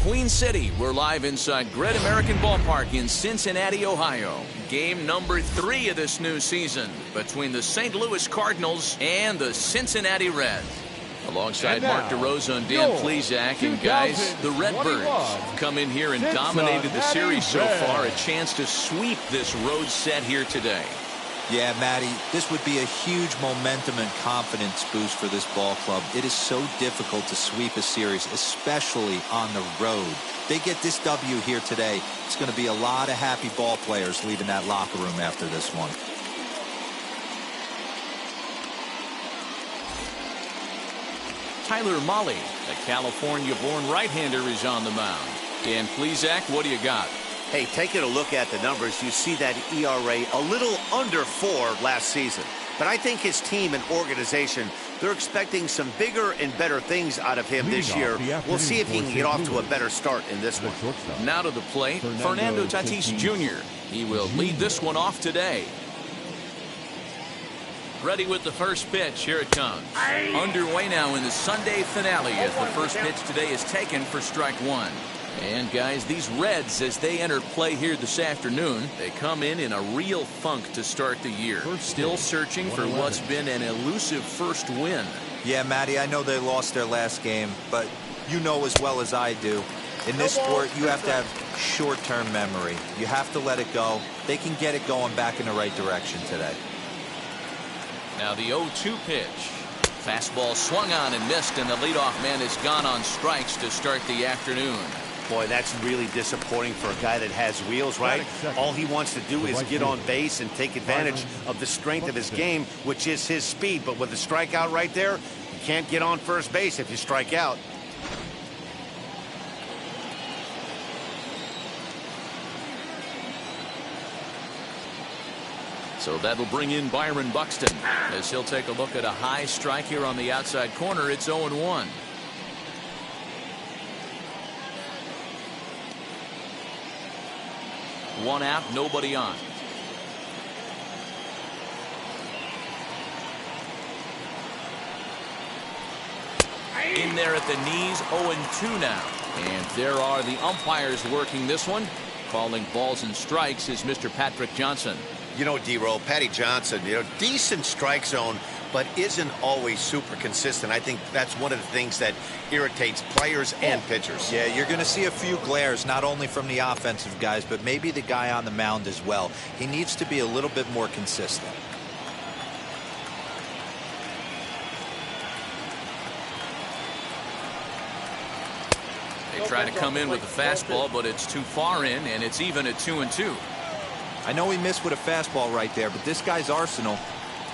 Queen City. We're live inside Great American Ballpark in Cincinnati, Ohio. Game number 3 of this new season between the St. Louis Cardinals and the Cincinnati Reds. Alongside Mark DeRosa and Dan Plesac, and guys, the Redbirds have come in here and dominated the series so far. A chance to sweep this road set here today. Yeah, Matty, this would be a huge momentum and confidence boost for this ball club. It is so difficult to sweep a series, especially on the road. They get this W here today. It's going to be a lot of happy ball players leaving that locker room after this one. Tyler Mahle, the California-born right-hander, is on the mound. Dan Plesac, what do you got? Hey, taking a look at the numbers, you see that ERA a little under 4 last season. But I think his team and organization, they're expecting some bigger and better things out of him this year. We'll see if he can get off to a better start in this one. Now to the plate, Fernando Tatis Jr. He will lead this one off today. Ready with the first pitch. Here it comes. Underway now in the Sunday finale as the first pitch today is taken for strike 1. And guys, these Reds, as they enter play here this afternoon, they come in a real funk to start the year. Still searching for what's been an elusive first win. Yeah, Matty, I know they lost their last game, but you know as well as I do, in this sport, you have to have short-term memory. You have to let it go. They can get it going back in the right direction today. Now the 0-2 pitch. Fastball swung on and missed, and the leadoff man is gone on strikes to start the afternoon. Boy, that's really disappointing for a guy that has wheels, right? All he wants to do is get on base and take advantage of the strength of his game, which is his speed. But with a strikeout right there, you can't get on first base if you strike out. So that'll bring in Byron Buxton as he'll take a look at a high strike here on the outside corner. It's 0-1. One out, nobody on. In there at the knees, 0-2 now. And there are the umpires working this one. Calling balls and strikes is Mr. Patrick Johnson. You know, D-Roll, Patty Johnson, decent strike zone, but isn't always super consistent. I think that's one of the things that irritates players and pitchers. Yeah, you're going to see a few glares, not only from the offensive guys, but maybe the guy on the mound as well. He needs to be a little bit more consistent. They try to come in with a fastball, but it's too far in, and it's even at 2-2. I know he missed with a fastball right there, but this guy's arsenal,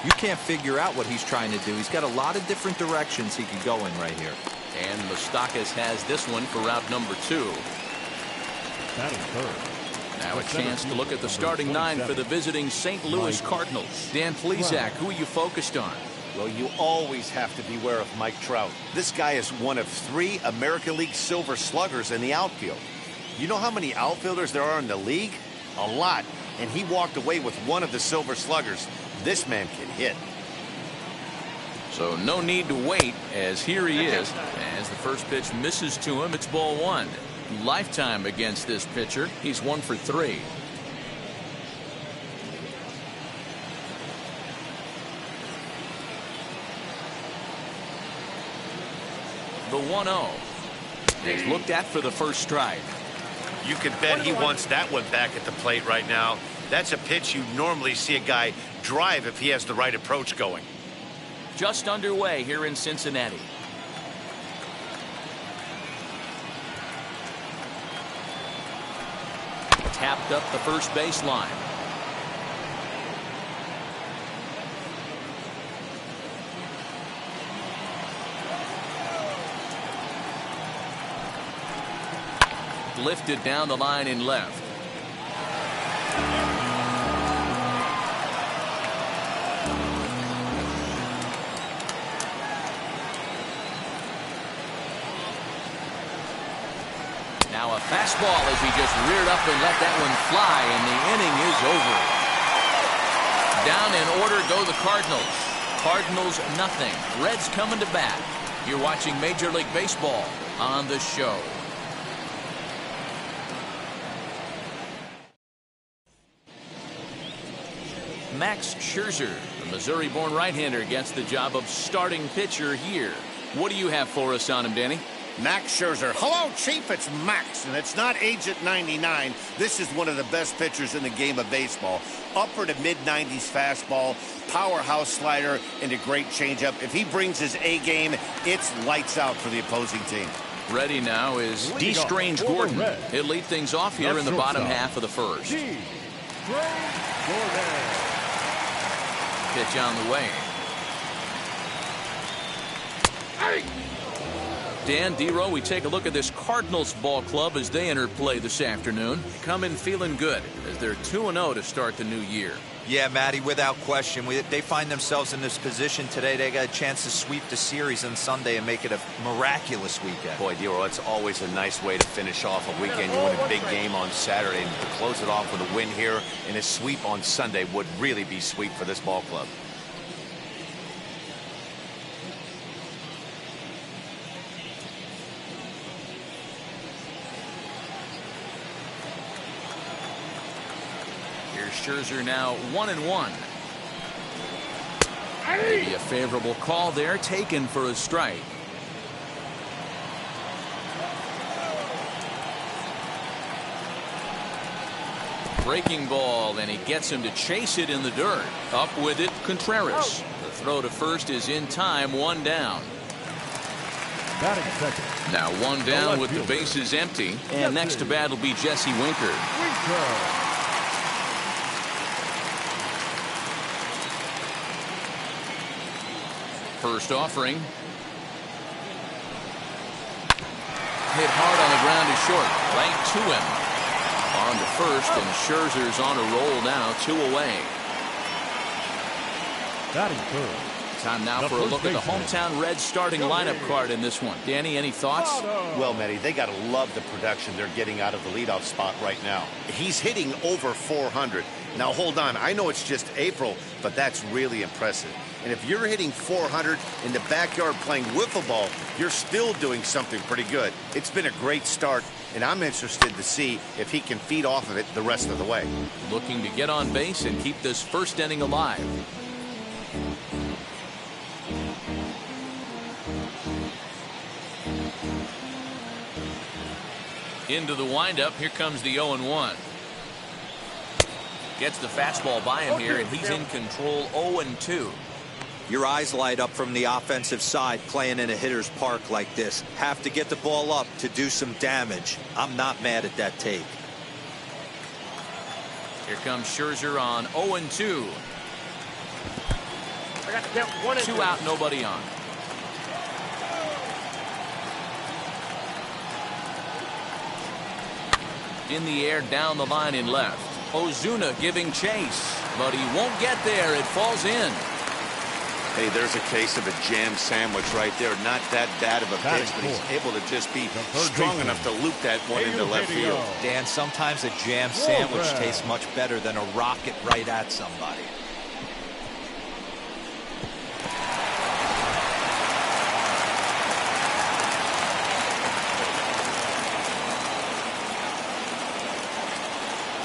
you can't figure out what he's trying to do. He's got a lot of different directions he could go in right here. And Moustakas has this one for route number 2. Now a chance to look at the starting 9 for the visiting St. Louis Cardinals. Dan Plesac, who are you focused on? Well, you always have to beware of Mike Trout. This guy is one of 3 American League Silver Sluggers in the outfield. You know how many outfielders there are in the league? A lot. And he walked away with one of the Silver Sluggers. This man can hit. So no need to wait, as here he is. As the first pitch misses to him, it's ball 1. Lifetime against this pitcher. He's 1 for 3. The 1-0 is looked at for the first strike. You can bet he wants that one back at the plate right now. That's a pitch you normally see a guy drive if he has the right approach going. Just underway here in Cincinnati. Tapped up the first baseline. Lifted down the line in left. Now a fastball as he just reared up and let that one fly, and the inning is over. Down in order go the Cardinals. Cardinals nothing. Reds coming to bat. You're watching Major League Baseball on the show. Max Scherzer. The Missouri-born right-hander gets the job of starting pitcher here. What do you have for us on him, Danny? Max Scherzer. Hello, Chief. It's Max, and it's not Agent 99. This is one of the best pitchers in the game of baseball. Upper to mid-90s fastball, powerhouse slider, and a great changeup. If he brings his A game, it's lights out for the opposing team. Ready now is D. Strange Gordon. He'll lead things off here in the bottom half of the first. Pitch on the way. Dan Dero, we take a look at this Cardinals ball club as they enter play this afternoon. Come in feeling good as they're 2-0 to start the new year. Yeah, Matty, without question. They find themselves in this position today. They got a chance to sweep the series on Sunday and make it a miraculous weekend. Boy, Dero, it's always a nice way to finish off a weekend. You win a big game on Saturday, and to close it off with a win here and a sweep on Sunday would really be sweet for this ball club. Scherzer now 1-1. Maybe a favorable call there, taken for a strike. Breaking ball, and he gets him to chase it in the dirt. Up with it, Contreras. The throw to first is in time, one down. Now one down with the bases empty, and next to bat will be Jesse Winker. First offering. Hit hard on the ground is short. Right to him. On to first, and Scherzer's on a roll now, 2 away. Batting third. Time now for a look at the hometown Reds starting lineup card in this one. Danny, any thoughts? Well, Matty, they got to love the production they're getting out of the leadoff spot right now. He's hitting over 400. Now, hold on. I know it's just April, but that's really impressive. And if you're hitting 400 in the backyard playing wiffle ball, you're still doing something pretty good. It's been a great start, and I'm interested to see if he can feed off of it the rest of the way. Looking to get on base and keep this first inning alive. Into the windup. Here comes the 0-1. Gets the fastball by him here, and he's in control. 0-2. Your eyes light up from the offensive side playing in a hitter's park like this. Have to get the ball up to do some damage. I'm not mad at that take. Here comes Scherzer on 0-2. I got to count 1 and 2. 2 out, nobody on. In the air, down the line in left. Ozuna giving chase, but he won't get there. It falls in. Hey, there's a case of a jam sandwich right there. Not that bad of a pitch, but he's able to just be strong enough to loop that one into left field. Dan, sometimes a jam sandwich tastes much better than a rocket right at somebody.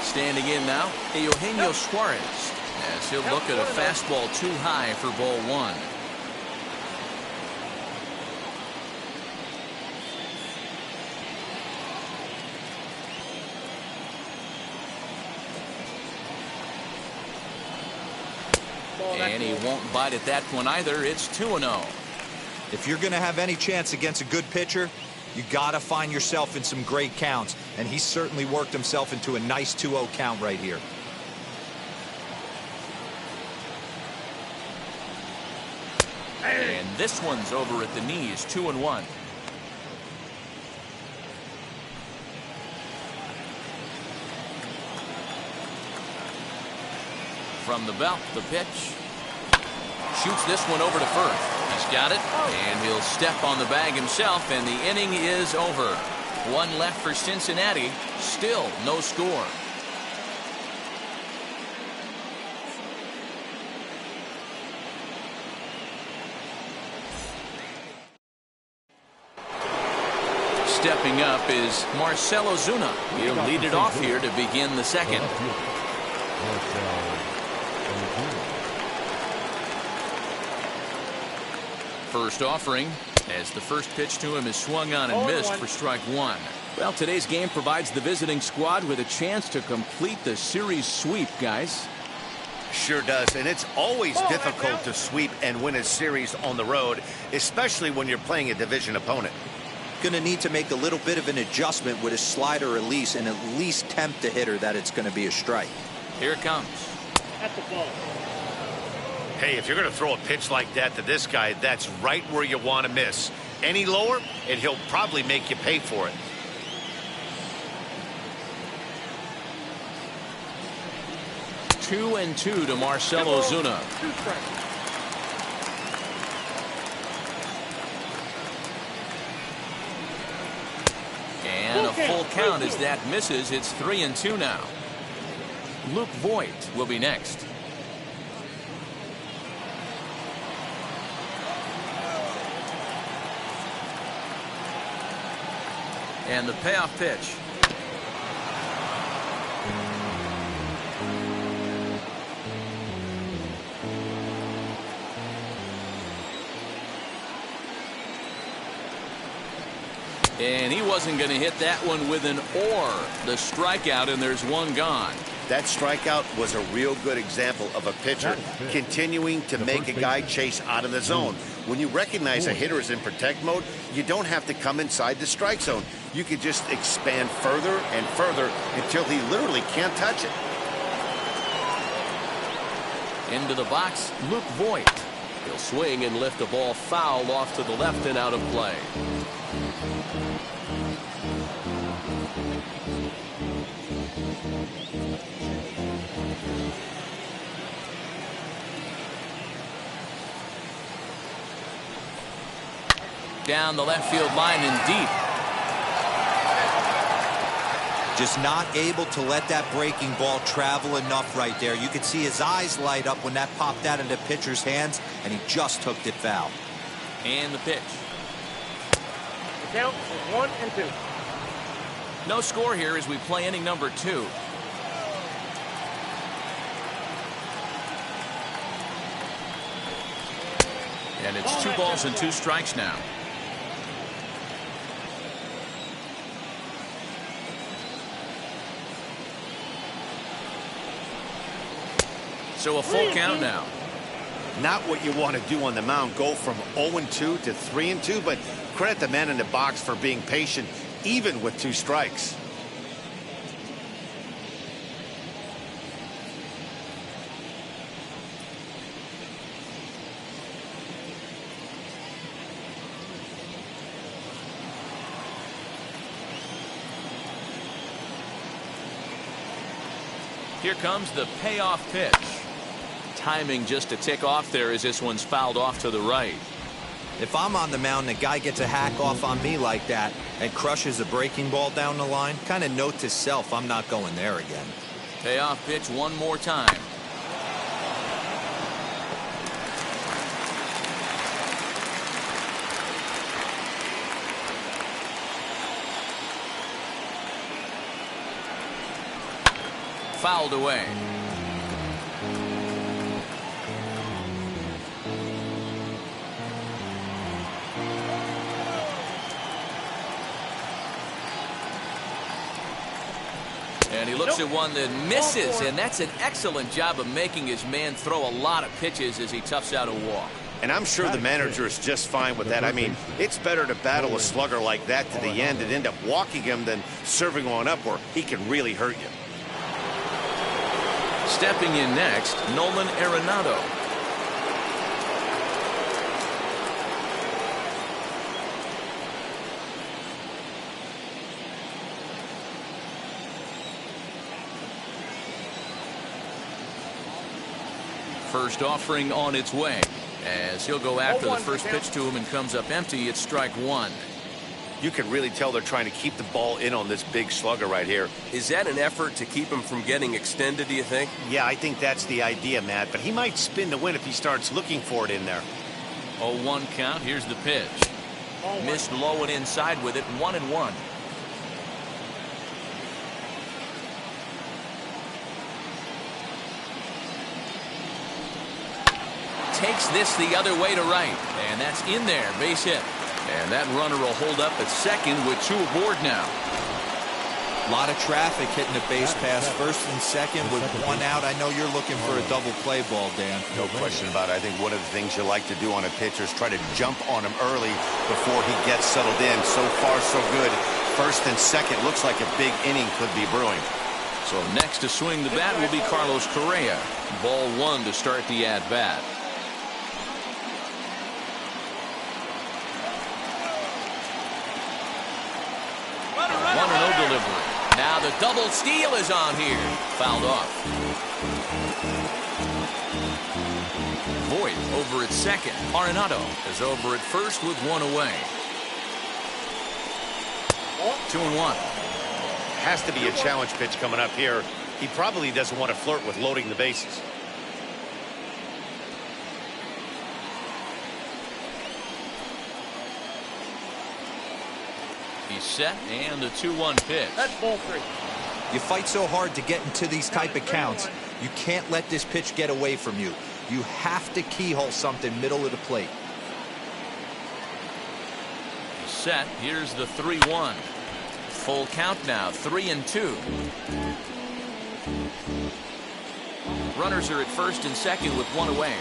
Standing in now, Eugenio Suarez, as he'll look at a fastball too high for ball 1. And he won't bite at that one either. It's 2-0. If you're going to have any chance against a good pitcher, you got to find yourself in some great counts, and he certainly worked himself into a nice 2-0 count right here. And this one's over at the knees, 2-1. From the belt, the pitch. Shoots this one over to first. He's got it, and he'll step on the bag himself, and the inning is over. 1 left for Cincinnati. Still no score. Stepping up is Marcell Ozuna. He'll lead it off here to begin the second. First offering as the first pitch to him is swung on and missed for strike one. Well, today's game provides the visiting squad with a chance to complete the series sweep, guys. Sure does, and it's always difficult to sweep and win a series on the road, especially when you're playing a division opponent. Going to need to make a little bit of an adjustment with his slider release and at least tempt the hitter that it's going to be a strike. Here it comes. At the ball. Hey, if you're going to throw a pitch like that to this guy, that's right where you want to miss. Any lower, and he'll probably make you pay for it. Two and two to Marcell Ozuna. And a full count as that misses. It's 3-2 now. Luke Voit will be next. And the payoff pitch. And he wasn't going to hit that one with an or. The strikeout, and there's one gone. That strikeout was a real good example of a pitcher continuing to make a guy chase out of the zone. When you recognize a hitter is in protect mode, you don't have to come inside the strike zone. You can just expand further and further until he literally can't touch it. Into the box, Luke Voit. He'll swing and lift the ball foul off to the left and out of play. Down the left field line and deep. Just not able to let that breaking ball travel enough right there. You could see his eyes light up when that popped out of the pitcher's hands, and he just hooked it foul. And the pitch. The count is 1-2. No score here as we play inning number 2. And it's 2 balls and 2 strikes now. So a full count now. Not what you want to do on the mound, go from 0-2 to 3-2, but credit the man in the box for being patient, even with 2 strikes. Here comes the payoff pitch. Timing just a tick off there as this one's fouled off to the right. If I'm on the mound and a guy gets a hack off on me like that and crushes a breaking ball down the line, kind of note to self, I'm not going there again. Payoff pitch one more time. Fouled away. And he looks at one that misses, and that's an excellent job of making his man throw a lot of pitches as he toughs out a walk. And I'm sure the manager is just fine with that. I mean, it's better to battle a slugger like that to the end and end up walking him than serving one up where he can really hurt you. Stepping in next, Nolan Arenado. First offering on its way as he'll go after the first pitch to him and comes up empty. It's strike one. You can really tell they're trying to keep the ball in on this big slugger right here. Is that an effort to keep him from getting extended, do you think? Yeah, I think that's the idea, Matt, but he might spin to win if he starts looking for it in there. 0-1 count. Here's the pitch. Missed low and inside with it. 1-1. takes this the other way to right. And that's in there, base hit. And that runner will hold up at second with 2 aboard now. A lot of traffic hitting the base pass first and second with 1 out. I know you're looking for a double play ball, Dan. No question about it. I think one of the things you like to do on a pitcher is try to jump on him early before he gets settled in. So far, so good. First and second looks like a big inning could be brewing. So next to swing the bat will be Carlos Correa. Ball 1 to start the at-bat. 1-0 delivery. Now the double steal is on here. Fouled off. Voit over at second. Arenado is over at first with 1 away. 2-1. Has to be a challenge pitch coming up here. He probably doesn't want to flirt with loading the bases. He's set, and a 2-1 pitch. That's ball 3. You fight so hard to get into these type of counts. You can't let this pitch get away from you. You have to keyhole something middle of the plate. He's set. Here's the 3-1. Full count now, 3-2. Runners are at first and second with 1 away.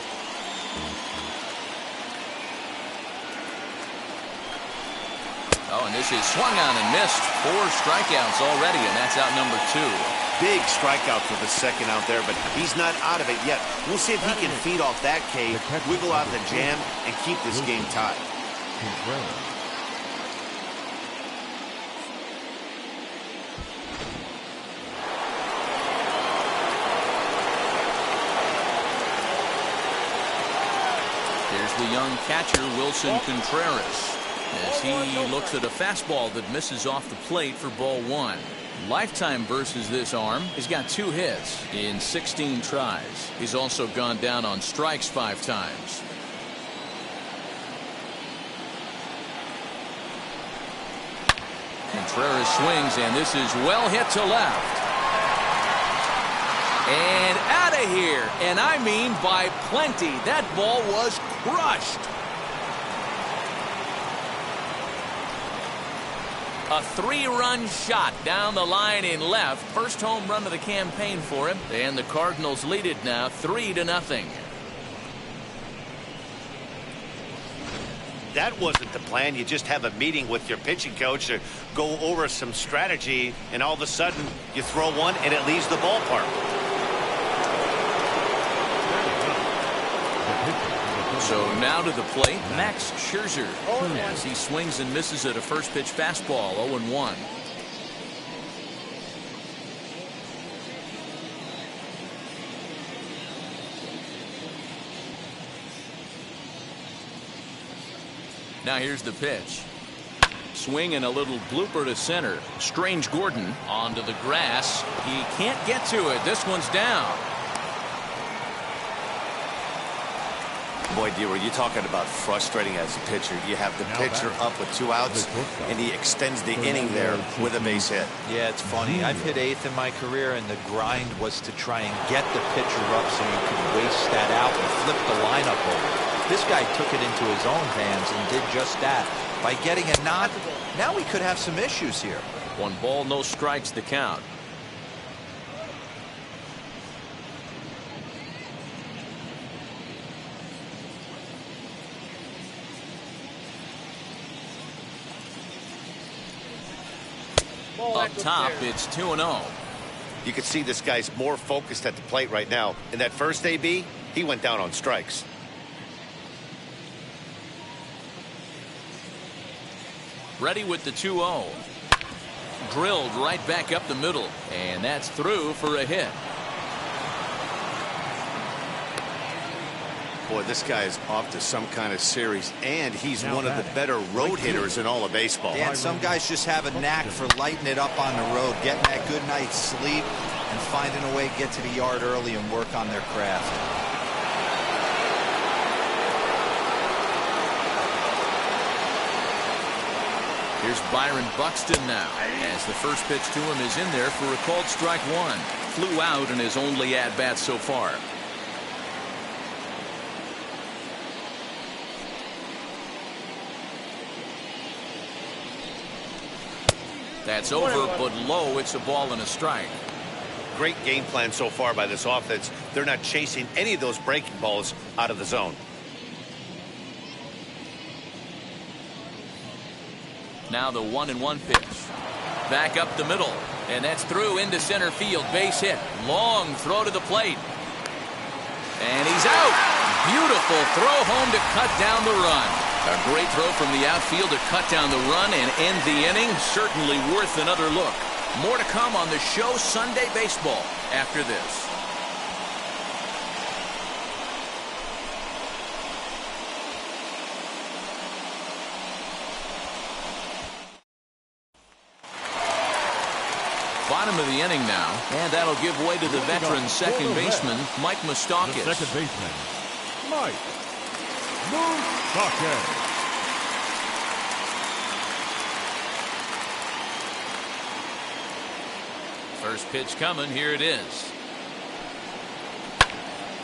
Oh, and this is swung on and missed. 4 strikeouts already, and that's out number 2. Big strikeout for the second out there, but he's not out of it yet. We'll see if he can feed off that K, wiggle out the jam, and keep this game tied. Here's the young catcher, Wilson Contreras, as he looks at a fastball that misses off the plate for ball 1. Lifetime versus this arm. He's got 2 hits in 16 tries. He's also gone down on strikes 5 times. Contreras swings, and this is well hit to left. And out of here, and I mean by plenty. That ball was crushed. A 3-run shot down the line in left. First home run of the campaign for him. And the Cardinals lead it now 3-0. That wasn't the plan. You just have a meeting with your pitching coach to go over some strategy, and all of a sudden you throw one and it leaves the ballpark. So now to the plate, Max Scherzer, as he swings and misses at a first pitch fastball, 0-1. Now here's the pitch. Swing and a little blooper to center. Strange Gordon onto the grass. He can't get to it. This one's down. Boy, D, were you talking about frustrating as a pitcher? You have the pitcher up with 2 outs, and he extends the inning there with a base hit. Yeah, it's funny. I've hit 8th in my career, and the grind was to try and get the pitcher up so you could waste that out and flip the lineup over. This guy took it into his own hands and did just that. By getting a nod, now we could have some issues here. 1 ball, no strikes, the count. Up top, it's 2-0. You can see this guy's more focused at the plate right now. In that first AB, he went down on strikes. Ready with the 2-0. Drilled right back up the middle, and that's through for a hit. Boy, this guy is off to some kind of series, and he's one of the better road hitters in all of baseball. Dan, some guys just have a knack for lighting it up on the road, getting that good night's sleep, and finding a way to get to the yard early and work on their craft. Here's Byron Buxton now, as the first pitch to him is in there for a called strike 1. Flew out in his only at-bat so far. That's over, but low. It's a ball and a strike. Great game plan so far by this offense. They're not chasing any of those breaking balls out of the zone. Now the 1-1 pitch. Back up the middle. And that's through into center field. Base hit. Long throw to the plate. And he's out. Beautiful throw home to cut down the run. A great throw from the outfield to cut down the run and end the inning. Certainly worth another look. More to come on the show Sunday Baseball after this. Bottom of the inning now, and that'll give way to the veteran second baseman, Mike Moustakas. The second baseman, Mike Moustakas. First pitch coming. Here it is.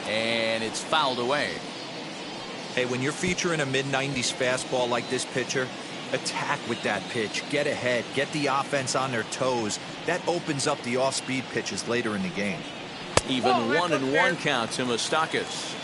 And it's fouled away. Hey, when you're featuring a mid-90s fastball like this pitcher, attack with that pitch. Get ahead. Get the offense on their toes. That opens up the off-speed pitches later in the game. Even 1-1 count to Moustakas.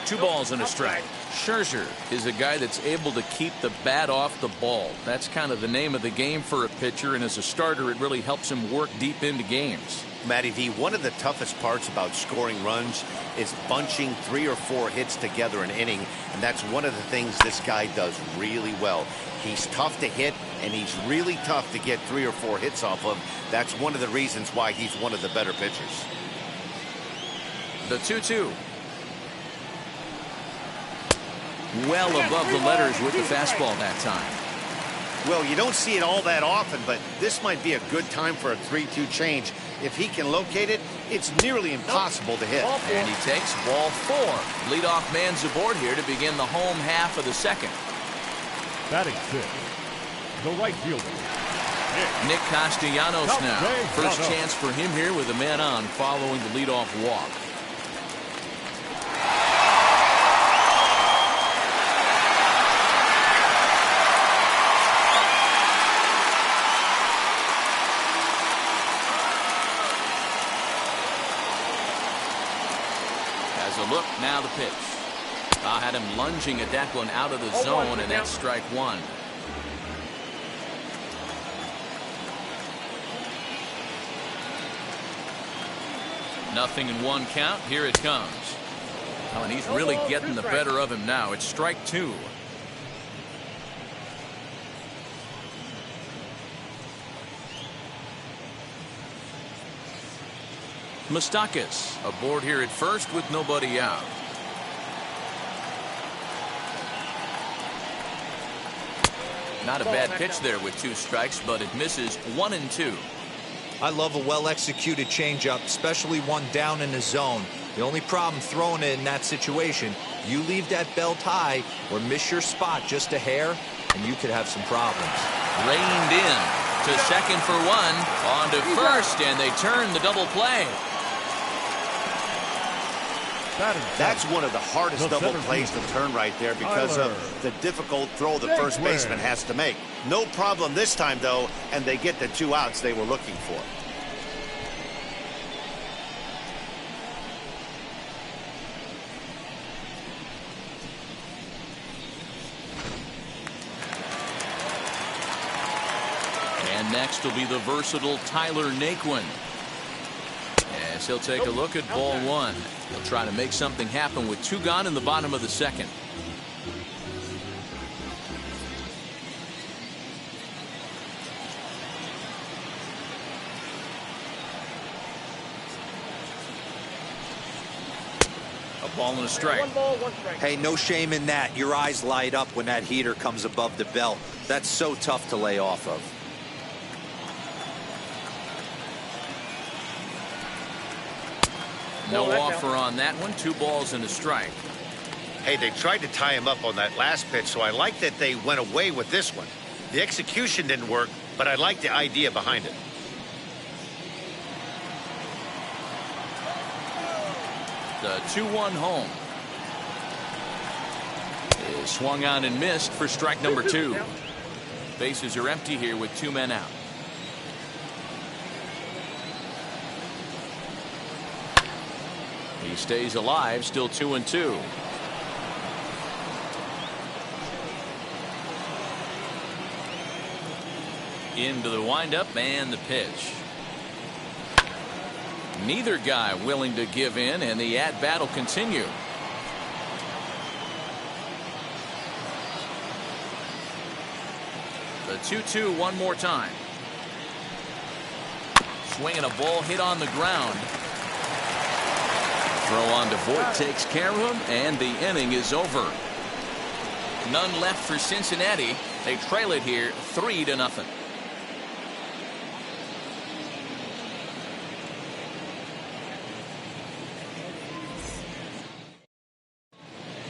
Two balls and a strike. Scherzer is a guy that's able to keep the bat off the ball. That's kind of the name of the game for a pitcher, and as a starter, it really helps him work deep into games. Matty V, one of the toughest parts about scoring runs is bunching 3 or 4 hits together an inning, and that's one of the things this guy does really well. He's tough to hit, and he's really tough to get 3 or 4 hits off of. That's one of the reasons why he's one of the better pitchers. The 2-2. Well above the letters with the fastball that time. Well, you don't see it all that often, but this might be a good time for a 3-2 change. If he can locate it, it's nearly impossible to hit. And he takes ball 4. Leadoff man's aboard here to begin the home half of the second. Batting 6, the right fielder, Nick Castellanos now. First chance for him here with a man on following the leadoff walk. Look, now the pitch. Had him lunging at that one out of the zone, and that's strike 1. Nothing in 1 count. Here it comes. Oh, and he's really getting the better of him now. It's strike 2. Moustakas aboard here at first with nobody out. Not a bad pitch there with 2 strikes, but it misses 1 and 2. I love a well-executed changeup, especially one down in the zone. The only problem throwing it in that situation, you leave that belt high or miss your spot just a hair, and you could have some problems. Reined in to second for 1, on to first, and they turn the double play. That's one of the hardest double plays to turn right there because of the difficult throw the first baseman has to make. No problem this time, though, and they get the 2 outs they were looking for. And next will be the versatile Tyler Naquin. As he'll take a look at ball 1. He'll try to make something happen with 2 gone in the bottom of the second. A ball and a strike. 1 ball, 1 strike. Hey, no shame in that. Your eyes light up when that heater comes above the belt. That's so tough to lay off of. No offer on that one. 2 balls and a strike. Hey, they tried to tie him up on that last pitch, so I like that they went away with this one. The execution didn't work, but I like the idea behind it. The 2-1 home. is swung on and missed for strike number 2. Bases are empty here with 2 men out. He stays alive, still 2-2. Into the windup and the pitch. Neither guy willing to give in, and the at-bat will continue. The 2-2 one more time. Swinging a ball hit on the ground. Throw on to Voit takes care of him, and the inning is over. None left for Cincinnati. They trail it here 3-0.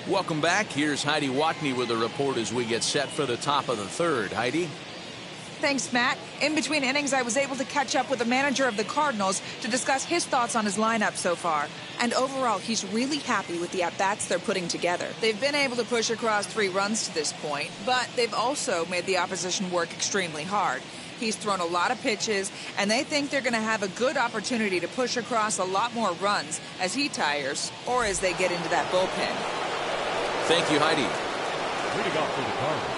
Welcome back. Here's Heidi Watney with a report as we get set for the top of the third. Heidi? Thanks, Matt. In between innings, I was able to catch up with the manager of the Cardinals to discuss his thoughts on his lineup so far. And overall, he's really happy with the at-bats they're putting together. They've been able to push across 3 runs to this point, but they've also made the opposition work extremely hard. He's thrown a lot of pitches, and they think they're going to have a good opportunity to push across a lot more runs as he tires or as they get into that bullpen. Thank you, Heidi. Leading off for the Cardinals.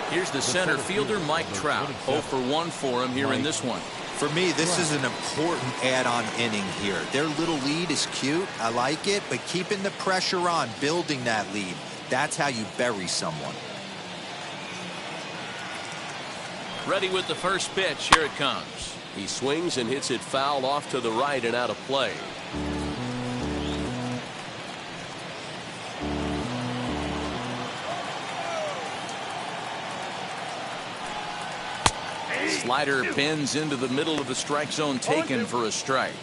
Here's the center fielder, Mike Trout. 0 for 1 for him here in this one. For me, this is an important add-on inning here. Their little lead is cute. I like it, but keeping the pressure on, building that lead, that's how you bury someone. Ready with the first pitch. Here it comes. He swings and hits it foul off to the right and out of play. Slider bends into the middle of the strike zone, taken for a strike.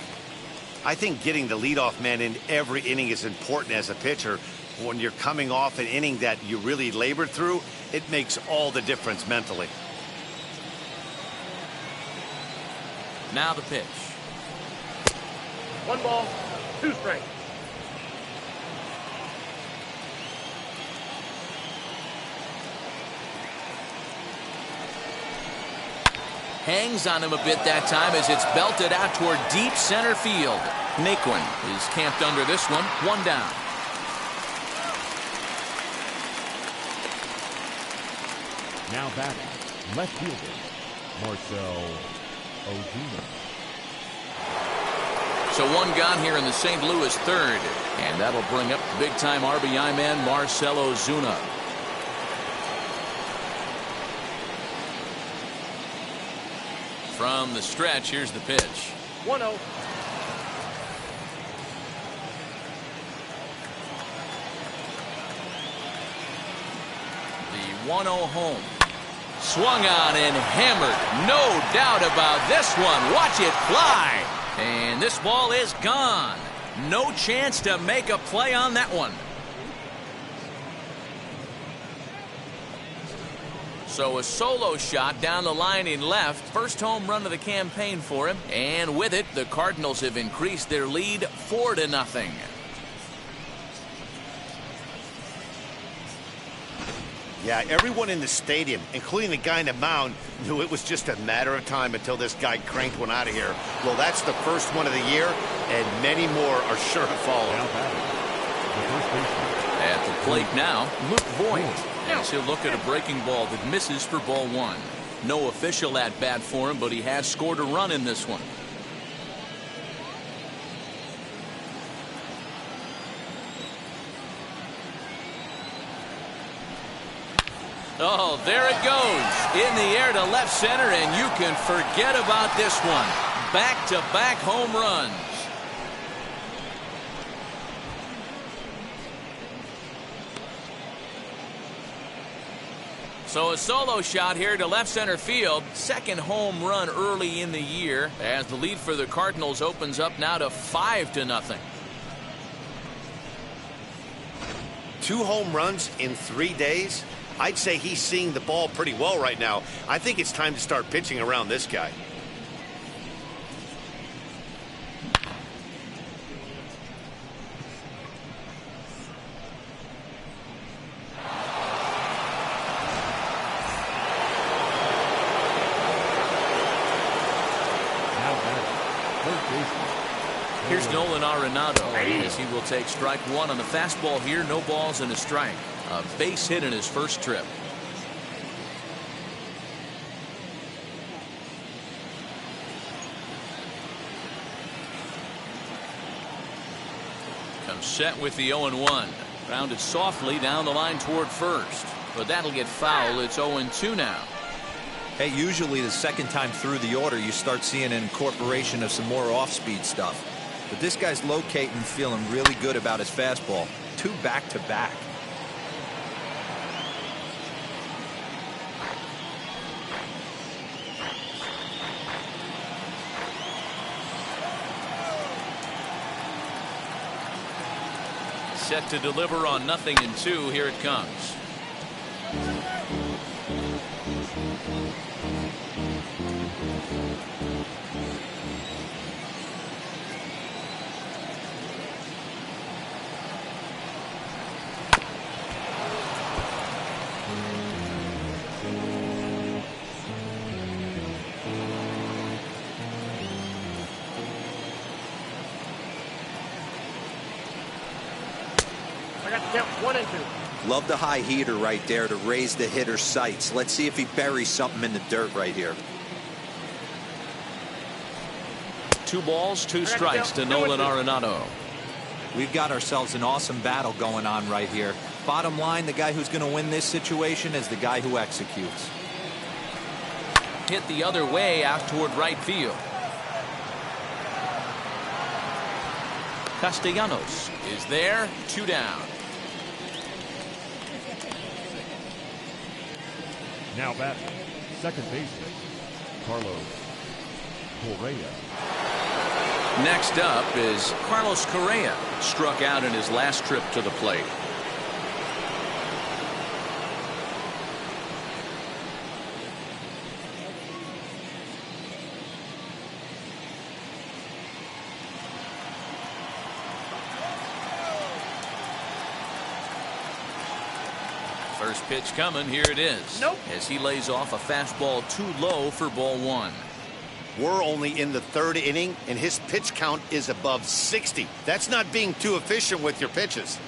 I think getting the leadoff man in every inning is important as a pitcher. When you're coming off an inning that you really labored through, it makes all the difference mentally. Now the pitch. 1 ball, 2 strikes. Hangs on him a bit that time as it's belted out toward deep center field. Naquin is camped under this one. 1 down. Now batting, left fielder, Marcell Ozuna. So 1 gone here in the St. Louis third. And that'll bring up the big-time RBI man, Marcell Ozuna. From the stretch, here's the pitch. 1-0. The 1-0 home. Swung on and hammered. No doubt about this one. Watch it fly. And this ball is gone. No chance to make a play on that one. So a solo shot down the line in left. First home run of the campaign for him. And with it, the Cardinals have increased their lead 4-0. Yeah, everyone in the stadium, including the guy in the mound, knew it was just a matter of time until this guy cranked one out of here. Well, that's the first one of the year, and many more are sure to follow. Now batting, the first baseman. At the plate now, Luke Voit. As he'll look at a breaking ball that misses for ball 1. No official at bat for him, but he has scored a run in this one. Oh, there it goes. In the air to left center, and you can forget about this one. Back-to-back home runs. So a solo shot here to left center field. Second home run early in the year as the lead for the Cardinals opens up now to 5-0. 2 home runs in 3 days? I'd say he's seeing the ball pretty well right now. I think it's time to start pitching around this guy. baseman. Here's Nolan Arenado as he will take strike one on the fastball here. No balls and a strike. A base hit in his first trip. Comes set with the 0-1. Grounded softly down the line toward first. But that'll get foul. It's 0-2 now. Hey, usually the second time through the order you start seeing an incorporation of some more off-speed stuff. But this guy's locating, feeling really good about his fastball. 2 back-to-back. Set to deliver on 0-2. Here it comes. I got the count 1-2. Love the high heater right there to raise the hitter's sights. Let's see if he buries something in the dirt right here. 2 balls, 2 strikes to Nolan Arenado. We've got ourselves an awesome battle going on right here. Bottom line, the guy who's going to win this situation is the guy who executes. Hit the other way out toward right field. Castellanos is there. 2 down. Now batting, second baseman, Carlos Correa. Next up is Carlos Correa. Struck out in his last trip to the plate. First pitch coming. Here it is. Nope. As he lays off a fastball too low for ball 1. We're only in the 3rd inning, and his pitch count is above 60. That's not being too efficient with your pitches.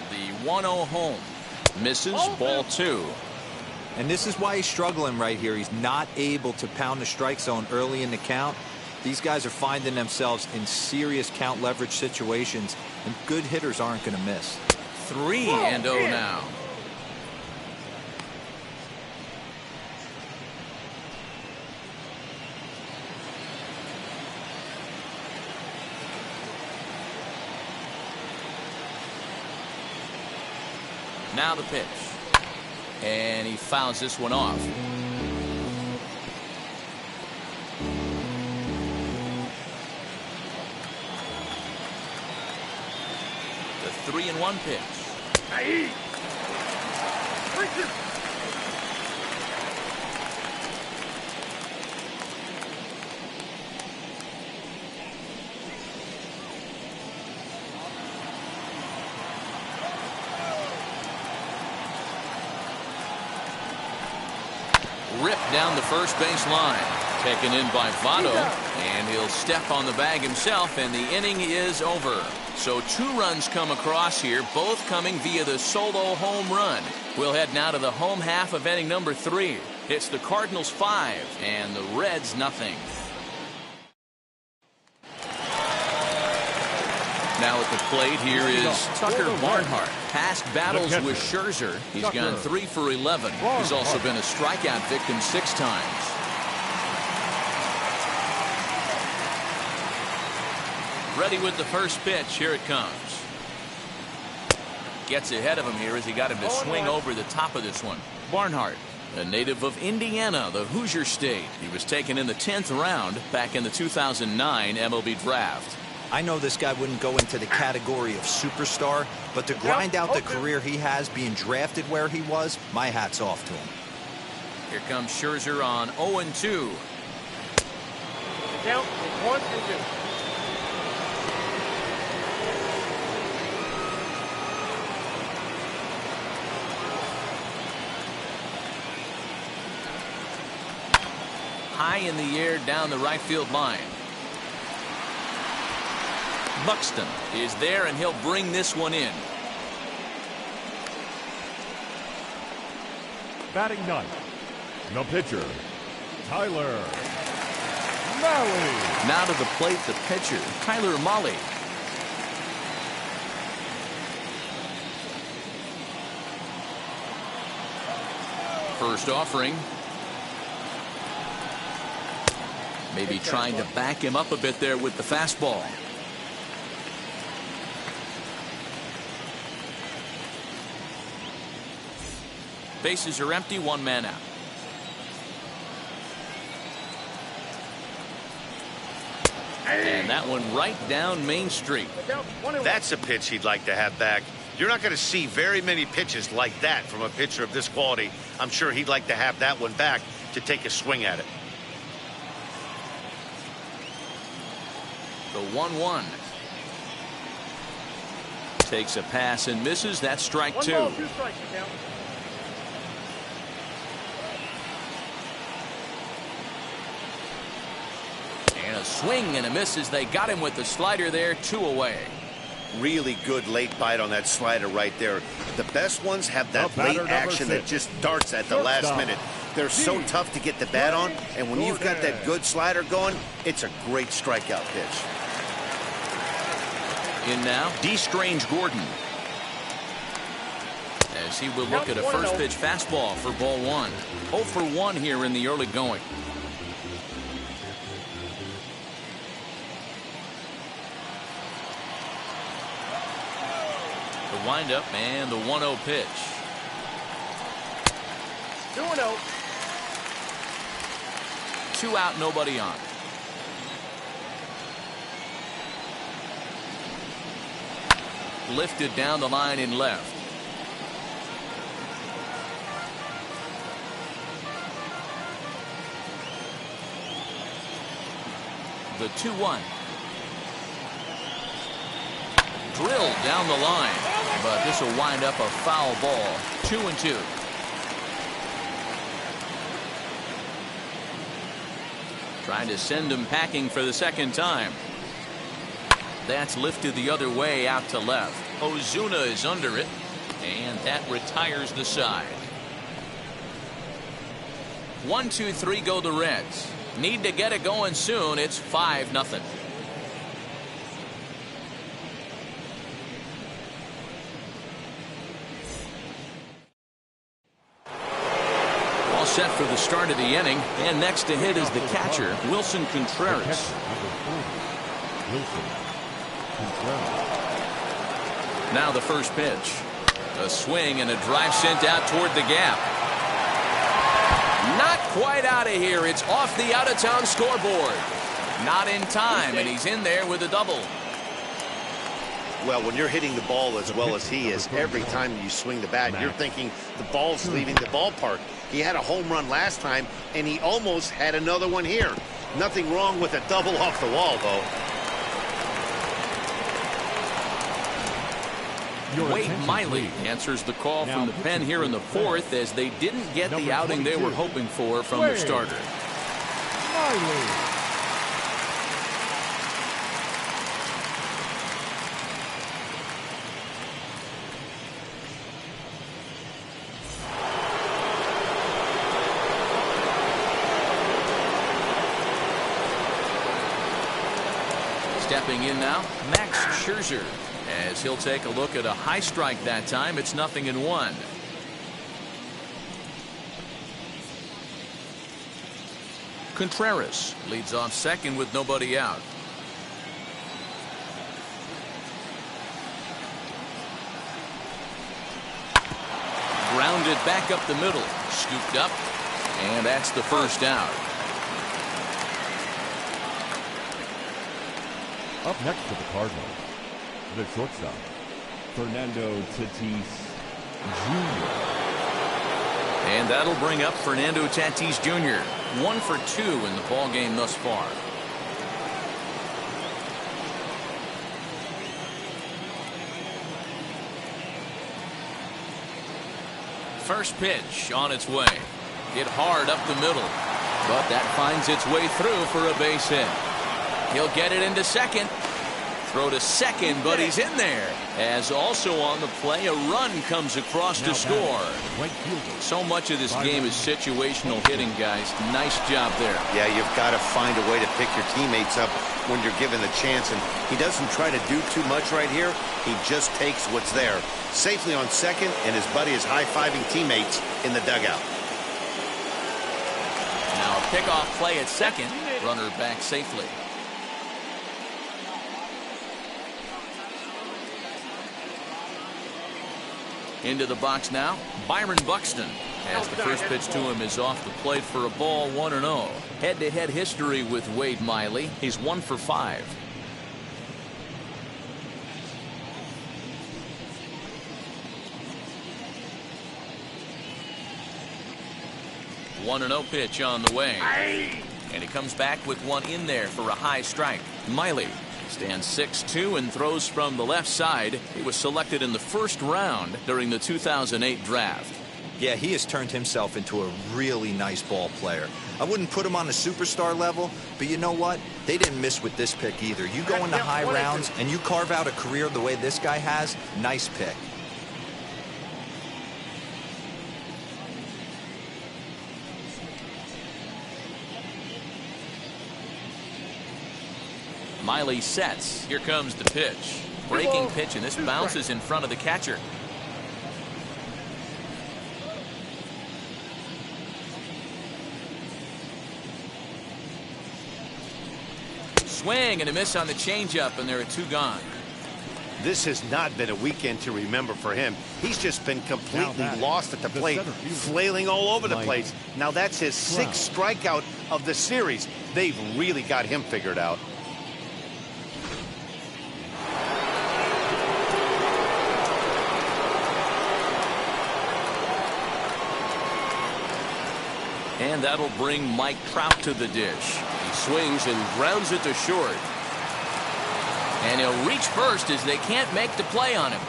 The 1-0 home. Misses. Ball 2. And this is why he's struggling right here. He's not able to pound the strike zone early in the count. These guys are finding themselves in serious count leverage situations, and good hitters aren't going to miss. 3-0 now. Now the pitch. And he fouls this one off. The 3-1 pitch. Ripped down the first base line. Taken in by Votto, and he'll step on the bag himself, and the inning is over. So 2 runs come across here, both coming via the solo home run. We'll head now to the home half of inning number 3. It's the Cardinals 5 and the Reds nothing. Now at the plate here is Tucker Barnhart. Past battles with Scherzer. He's gone 3 for 11. He's also been a strikeout victim 6 times. Ready with the first pitch. Here it comes. Gets ahead of him here as he got him to swing over the top of this one. Barnhart, a native of Indiana, the Hoosier State. He was taken in the 10th round back in the 2009 MLB draft. I know this guy wouldn't go into the category of superstar, but to grind out the career he has being drafted where he was, my hat's off to him. Here comes Scherzer on 0-2. Count is 1-2. high in the air down the right field line. Buxton is there, and he'll bring this one in. Batting ninth, the pitcher, Tyler Mahle. Now to the plate, the pitcher, Tyler Mahle. First offering. Maybe trying to back him up a bit there with the fastball. Bases are empty, one man out. And that one right down Main Street. That's a pitch he'd like to have back. You're not going to see very many pitches like that from a pitcher of this quality. I'm sure he'd like to have that one back to take a swing at it. The 1-1. Takes a pass and misses. That's strike two. 1 ball, 2 strikes, you count. And a swing and a miss as they got him with the slider there, 2 away. Really good late bite on that slider right there. The best ones have that late action that just darts at the last minute. They're so tough to get the bat on, and when you've got that good slider going, it's a great strikeout pitch. In now, D. Strange Gordon. As he will look at a first pitch fastball for ball 1. 0 for 1 here in the early going. The windup and the 1-0 pitch. 2-0. 2 out, nobody on. Lifted down the line in left. The 2-1. Drilled down the line, but this will wind up a foul ball. 2-2. Trying to send him packing for the second time. That's lifted the other way out to left. Ozuna is under it, and that retires the side. 1, 2, 3 go the Reds. Need to get it going soon. It's 5-0. All set for the start of the inning, and next to hit is the catcher, Wilson Contreras. Now the first pitch. A swing and a drive sent out toward the gap. Not quite out of here. It's off the out-of-town scoreboard. Not in time, and he's in there with a double. Well, when you're hitting the ball as well as he is, every time you swing the bat, you're thinking the ball's leaving the ballpark. He had a home run last time, and he almost had another one here. Nothing wrong with a double off the wall, though. Wade Miley answers the call from the pen here in the 4th, as they didn't get the outing they were hoping for from the starter. Stepping in now, Max Scherzer, as he'll take a look at a high strike that time. It's 0-1. Contreras leads off second with nobody out. Grounded back up the middle, scooped up, and that's the first out. Up next for the Cardinals, the shortstop, Fernando Tatis Jr. And that'll bring up Fernando Tatis Jr. 1 for 2 in the ball game thus far. First pitch on its way. Hit hard up the middle. But that finds its way through for a base hit. He'll get it into second. Throw to second, but he's in there. As also on the play, a run comes across to score. So much of this game is situational hitting, guys. Nice job there. Yeah, you've got to find a way to pick your teammates up when you're given the chance. And he doesn't try to do too much right here. He just takes what's there. Safely on second, and his buddy is high-fiving teammates in the dugout. Now a pickoff play at second. Runner back safely. Into the box now, Byron Buxton. As the first pitch to him is off the plate for a ball, 1-0. Head-to-head history with Wade Miley. He's 1 for 5. One 1-0 pitch on the way. And he comes back with one in there for a high strike. Miley stands 6'2" and throws from the left side. He was selected in the first round during the 2008 draft. Yeah, he has turned himself into a really nice ball player. I wouldn't put him on the superstar level, but you know what? They didn't miss with this pick either. You go into high rounds and you carve out a career the way this guy has, nice pick. Miley sets. Here comes the pitch. Breaking pitch, and this bounces in front of the catcher. Swing and a miss on the changeup, and there are 2 gone. This has not been a weekend to remember for him. He's just been completely lost at the plate, flailing all over the place. Now that's his 6th strikeout of the series. They've really got him figured out. And that'll bring Mike Trout to the dish. He swings and grounds it to short. And he'll reach first as they can't make the play on him.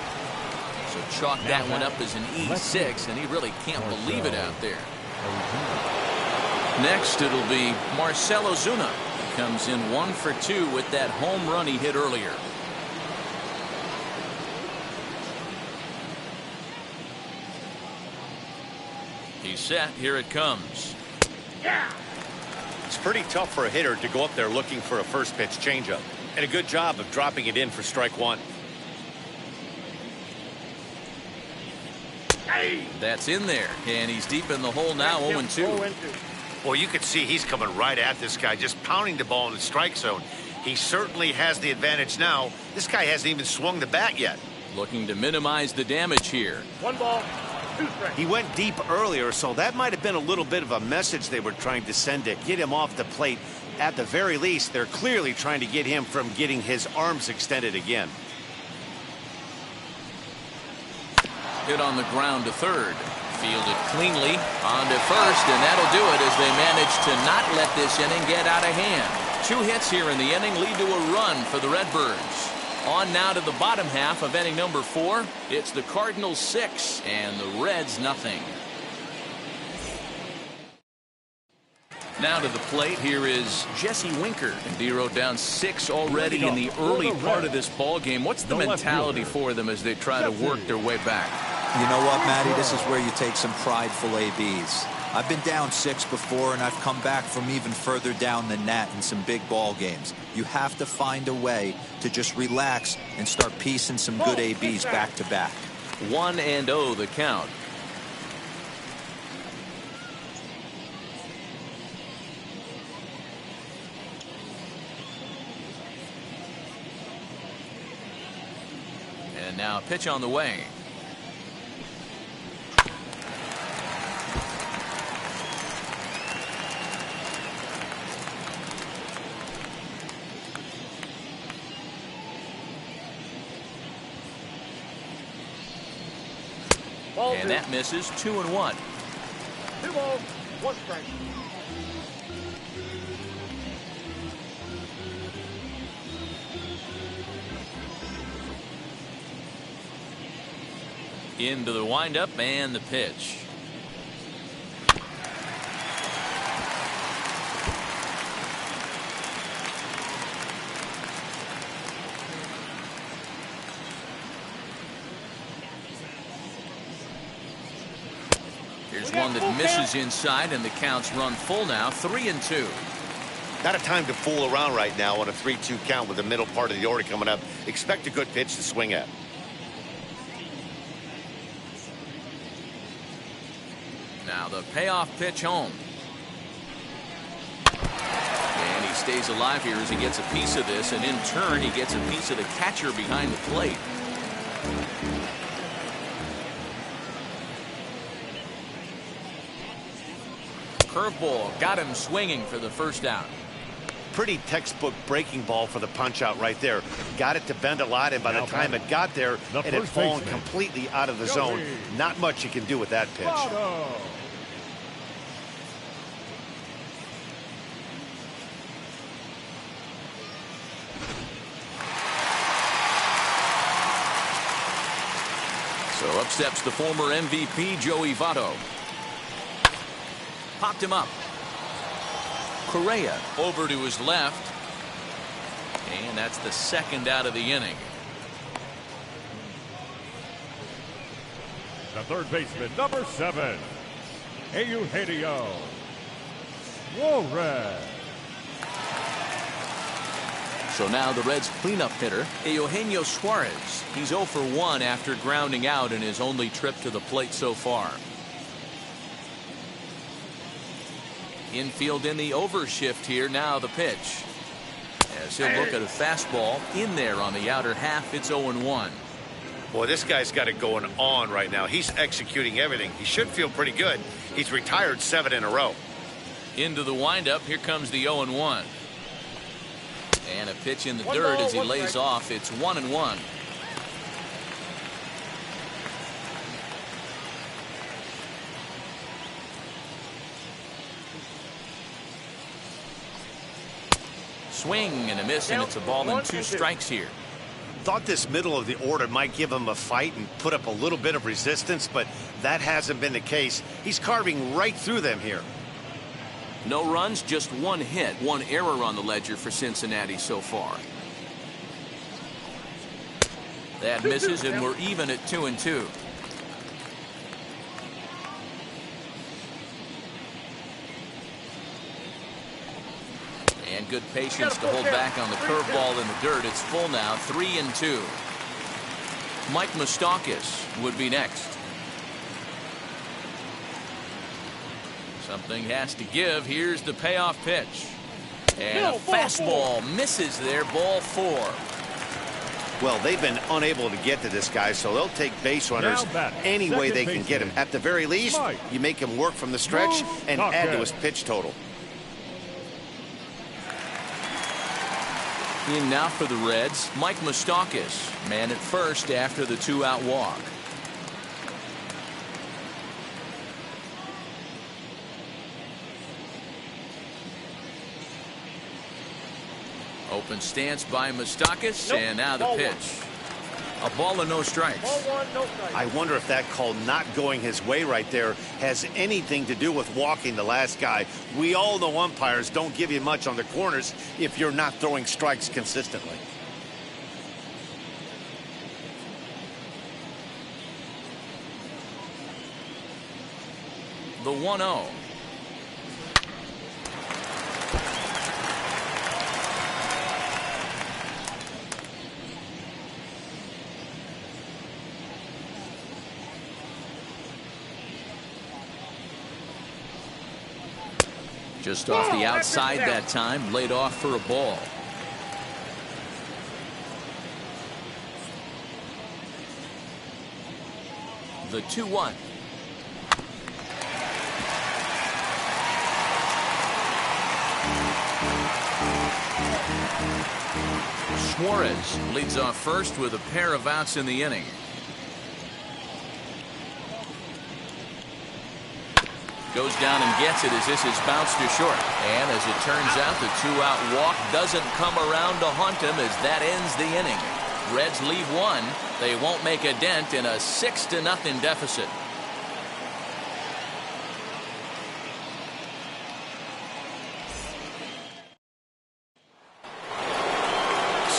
So chalk that one up as an E6, and he really can't believe it out there. Next, it'll be Marcell Ozuna. He comes in 1 for 2 with that home run he hit earlier. He's set. Here it comes. It's pretty tough for a hitter to go up there looking for a first pitch changeup. And a good job of dropping it in for strike 1. That's in there. And he's deep in the hole now, 0-2. Well, you can see he's coming right at this guy, just pounding the ball in the strike zone. He certainly has the advantage now. This guy hasn't even swung the bat yet. Looking to minimize the damage here. 1 ball, 2 strikes. He went deep earlier, so that might have been a little bit of a message they were trying to send to get him off the plate. At the very least, they're clearly trying to get him from getting his arms extended again. Hit on the ground to third. Fielded cleanly on to first, and that'll do it as they manage to not let this inning get out of hand. 2 hits here in the inning lead to a run for the Redbirds. On now to the bottom half of inning number 4. It's the Cardinals 6 and the Reds nothing. Now to the plate, here is Jesse Winker. And D-Row down 6 already in the early part of this ball game. What's the mentality for them as they try to work their way back? You know what, Matty? This is where you take some prideful ABs. I've been down 6 before, and I've come back from even further down than that in some big ball games. You have to find a way to just relax and start piecing some good ABs back to back. 1-0 the count. And now a pitch on the way. And that misses. 2-1. 2 balls, 1 strike. Into the windup and the pitch. Here's one that misses inside, and the count's run full now, 3-2. Not a time to fool around right now on a 3-2 count with the middle part of the order coming up. Expect a good pitch to swing at. Now the payoff pitch home. And he stays alive here as he gets a piece of this, and in turn he gets a piece of the catcher behind the plate. Curveball got him swinging for the first out. Pretty textbook breaking ball for the punch out right there. Got it to bend a lot, and by the time it got there, it had fallen completely out of the zone. Not much you can do with that pitch. So up steps the former MVP, Joey Votto. Popped him up. Correa over to his left. And that's the second out of the inning. The third baseman, number 7, Eugenio Suarez. So now the Reds' cleanup hitter, Eugenio Suarez. He's 0 for 1 after grounding out in his only trip to the plate so far. Infield in the overshift here. Now the pitch. As he'll look at a fastball in there on the outer half. It's 0-1. Boy, this guy's got it going on right now. He's executing everything. He should feel pretty good. He's retired 7 in a row. Into the windup. Here comes the 0-1. And a pitch in the dirt as he lays off. It's 1-1. Swing and a miss, and it's a ball and 2 strikes here. Thought this middle of the order might give him a fight and put up a little bit of resistance, but that hasn't been the case. He's carving right through them here. No runs, just 1 hit, 1 error on the ledger for Cincinnati so far. That misses, and we're even at 2-2. And good patience to hold back on the curveball in the dirt. It's full now, 3-2. Mike Moustakas would be next. Something has to give. Here's the payoff pitch. And a fastball misses there, ball 4. Well, they've been unable to get to this guy, so they'll take base runners any way they can get him. At the very least, you make him work from the stretch and add to his pitch total. In now for the Reds, Mike Moustakas, man at first after the 2-out walk. Open stance by Moustakas, and now the pitch. A ball and no strikes. I wonder if that call not going his way right there has anything to do with walking the last guy. We all know umpires don't give you much on the corners if you're not throwing strikes consistently. The 1-0. Just off the outside that time, laid off for a ball. The 2-1. Suarez leads off first with a pair of outs in the inning. Goes down and gets it as this is bounced to short. And as it turns out, the 2-out walk doesn't come around to haunt him as that ends the inning. Reds leave 1. They won't make a dent in a 6-0 deficit.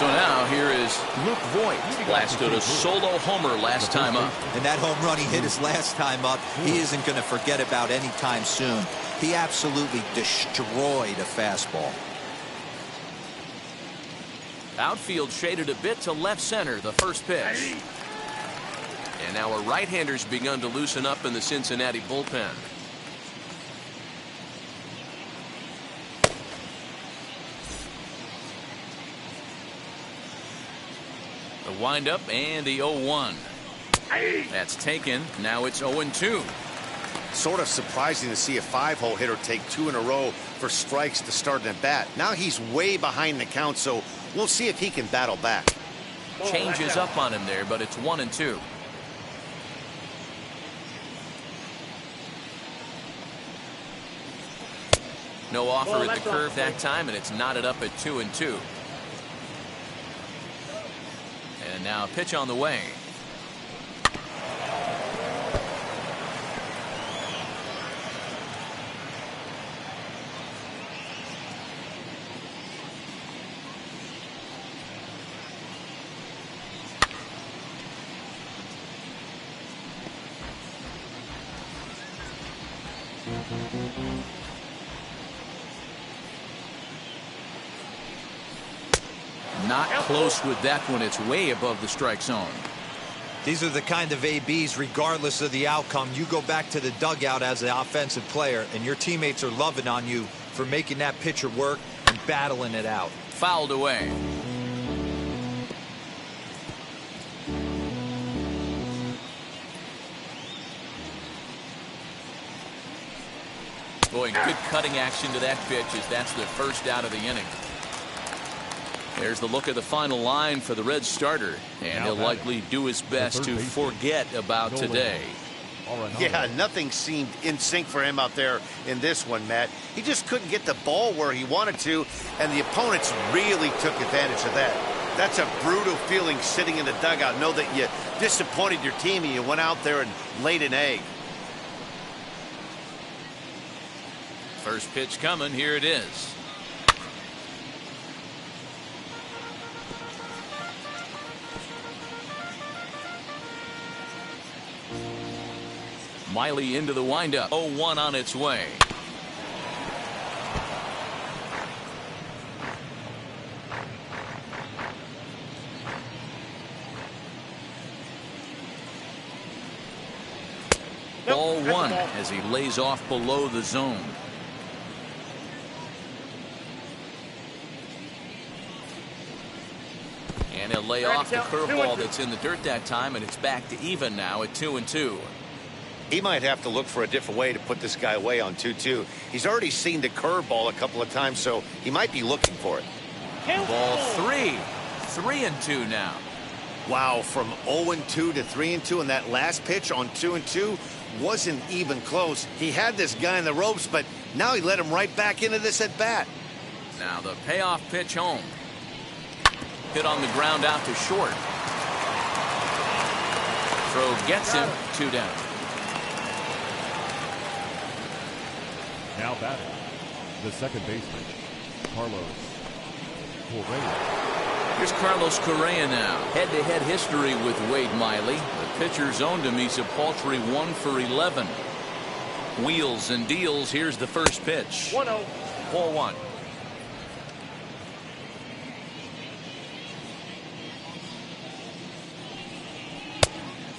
So now here is Luke Voigt. Blasted a solo homer last time up. And that home run he hit his last time up, he isn't going to forget about anytime soon. He absolutely destroyed a fastball. Outfield shaded a bit to left center, the first pitch. And now a right-hander's begun to loosen up in the Cincinnati bullpen. The windup and the 0-1. That's taken. Now it's 0-2. Sort of surprising to see a 5-hole hitter take 2 in a row for strikes to start an at-bat. Now he's way behind the count, so we'll see if he can battle back. Changes up on him there, but it's 1-2. No offer at the curve that time, and it's knotted up at 2-2. And now a pitch on the way. Not close with that one. It's way above the strike zone. These are the kind of ABs, regardless of the outcome. You go back to the dugout as an offensive player, and your teammates are loving on you for making that pitcher work and battling it out. Fouled away. Boy, good cutting action to that pitch as that's the first out of the inning. There's the look at the final line for the Reds starter, and he'll likely do his best to forget about today. Yeah, nothing seemed in sync for him out there in this one, Matt. He just couldn't get the ball where he wanted to, and the opponents really took advantage of that. That's a brutal feeling sitting in the dugout. Know that you disappointed your team and you went out there and laid an egg. First pitch coming. Here it is. Miley into the windup. 0-1 on its way. Ball 1 as he lays off below the zone. And he'll lay off the curveball that's in the dirt that time, and it's back to even now at 2-2. He might have to look for a different way to put this guy away on 2-2. He's already seen the curveball a couple of times, so he might be looking for it. Ball 3. 3-2 now. Wow, from 0-2 to 3-2, and that last pitch on 2-2 wasn't even close. He had this guy in the ropes, but now he let him right back into this at bat. Now the payoff pitch home. Hit on the ground out to short. Throw gets him. 2 down. Now batting, the second baseman, Carlos Correa. Here's Carlos Correa now. Head-to-head history with Wade Miley. The pitcher's owned him. He's a paltry 1 for 11. Wheels and deals. Here's the first pitch. 1-0. 4-1.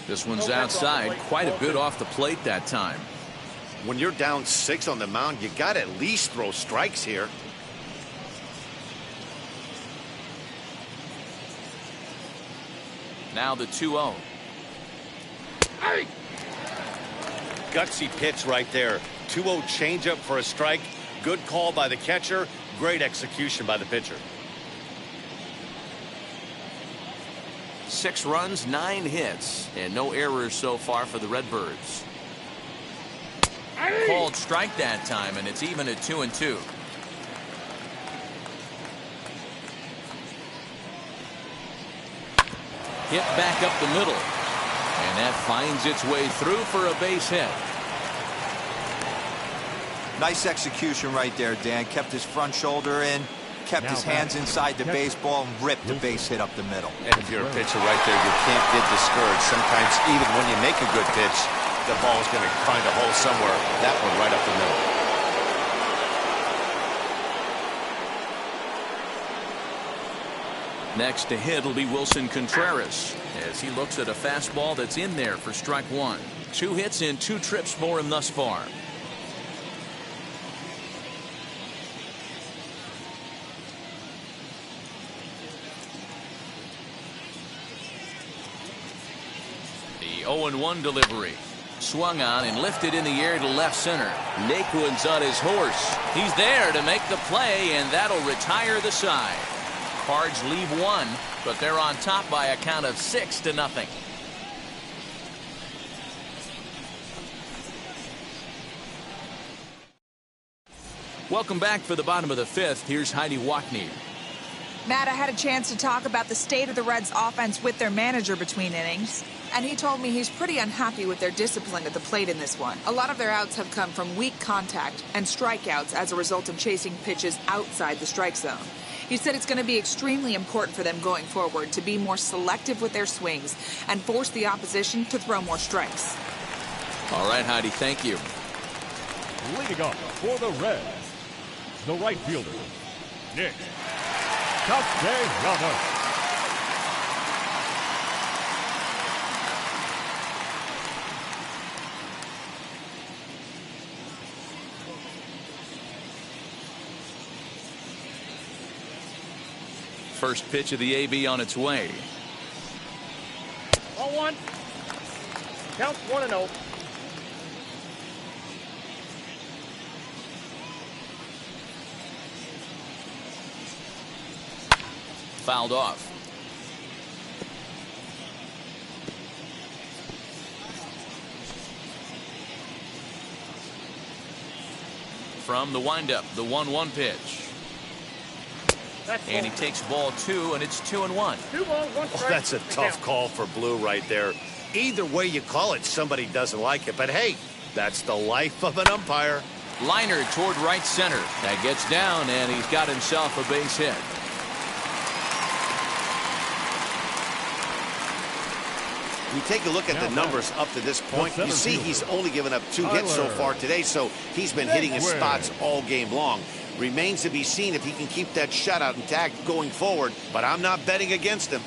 This one's outside. Quite a bit off the plate that time. When you're down 6 on the mound, you got to at least throw strikes here. Now the 2-0. Hey! Gutsy pitch right there. 2-0 changeup for a strike. Good call by the catcher. Great execution by the pitcher. 6 runs, 9 hits, and no errors so far for the Redbirds. Called strike that time, and it's even at 2-2. Hit back up the middle, and that finds its way through for a base hit. Nice execution right there, Dan. Kept his front shoulder in, kept his hands inside the baseball and ripped the base hit up the middle. And if you're a pitcher right there, you can't get discouraged. Sometimes even when you make a good pitch, the ball's going to find a hole somewhere. That one right up the middle. Next to hit will be Wilson Contreras as he looks at a fastball that's in there for strike one. 2 hits in 2 trips for him thus far. The 0-1 delivery. Swung on and lifted in the air to left center. Naquin's on his horse. He's there to make the play, and that'll retire the side. Cards leave 1, but they're on top by a count of 6-0. Welcome back for the bottom of the 5th. Here's Heidi Wackney. Matt, I had a chance to talk about the state of the Reds' offense with their manager between innings, and he told me he's pretty unhappy with their discipline at the plate in this one. A lot of their outs have come from weak contact and strikeouts as a result of chasing pitches outside the strike zone. He said it's going to be extremely important for them going forward to be more selective with their swings and force the opposition to throw more strikes. All right, Heidi, thank you. Leading off for the Reds, the right fielder, Nick Castellanos. First pitch of the AB on its way. 0-1. Count 1-0. Fouled off. From the windup, the 1-1 pitch. And he takes ball 2, and it's 2-1. 2 balls, 1 strike. Oh, that's a tough call for Blue right there. Either way you call it, somebody doesn't like it. But hey, that's the life of an umpire. Liner toward right center. That gets down, and he's got himself a base hit. You take a look at the numbers up to this point. You see he's only given up 2 hits so far today, so he's been hitting his spots all game long. Remains to be seen if he can keep that shutout intact going forward, but I'm not betting against him.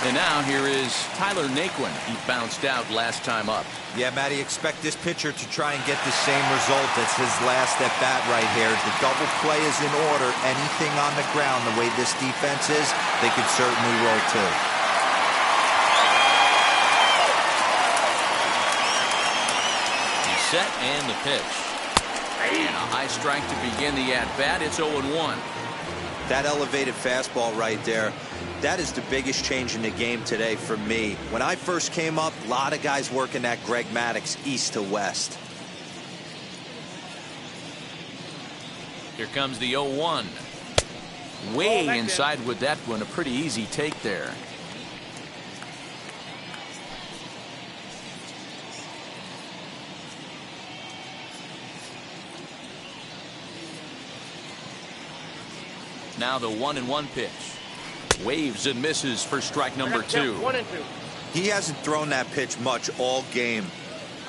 And now here is Tyler Naquin. He bounced out last time up. Yeah, Matty, expect this pitcher to try and get the same result as his last at bat right here. The double play is in order. Anything on the ground, the way this defense is, they could certainly roll too. He's set and the pitch. And a high strike to begin the at-bat. It's 0-1. That elevated fastball right there, that is the biggest change in the game today for me. When I first came up, a lot of guys working that Greg Maddux east to west. Here comes the 0-1. Way inside with that one. A pretty easy take there. Now the 1-1 pitch. Waves and misses for strike number 2. 1-2. He hasn't thrown that pitch much all game.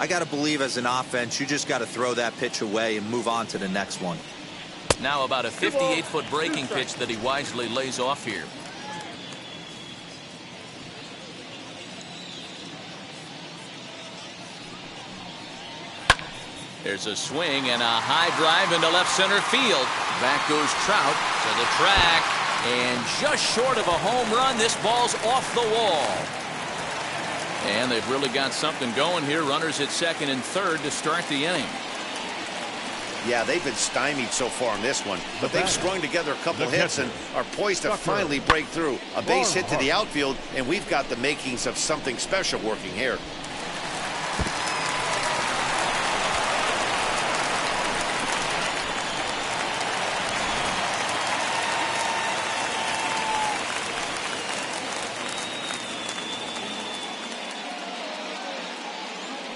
I got to believe as an offense, you just got to throw that pitch away and move on to the next one. Now about a 58-foot breaking pitch that he wisely lays off here. There's a swing and a high drive into left center field. Back goes Trout to the track, and just short of a home run, this ball's off the wall. And they've really got something going here. Runners at second and third to start the inning. Yeah, they've been stymied so far in this one, but they've strung together a couple hits and are poised to finally break through. A base hit to the outfield, and we've got the makings of something special working here.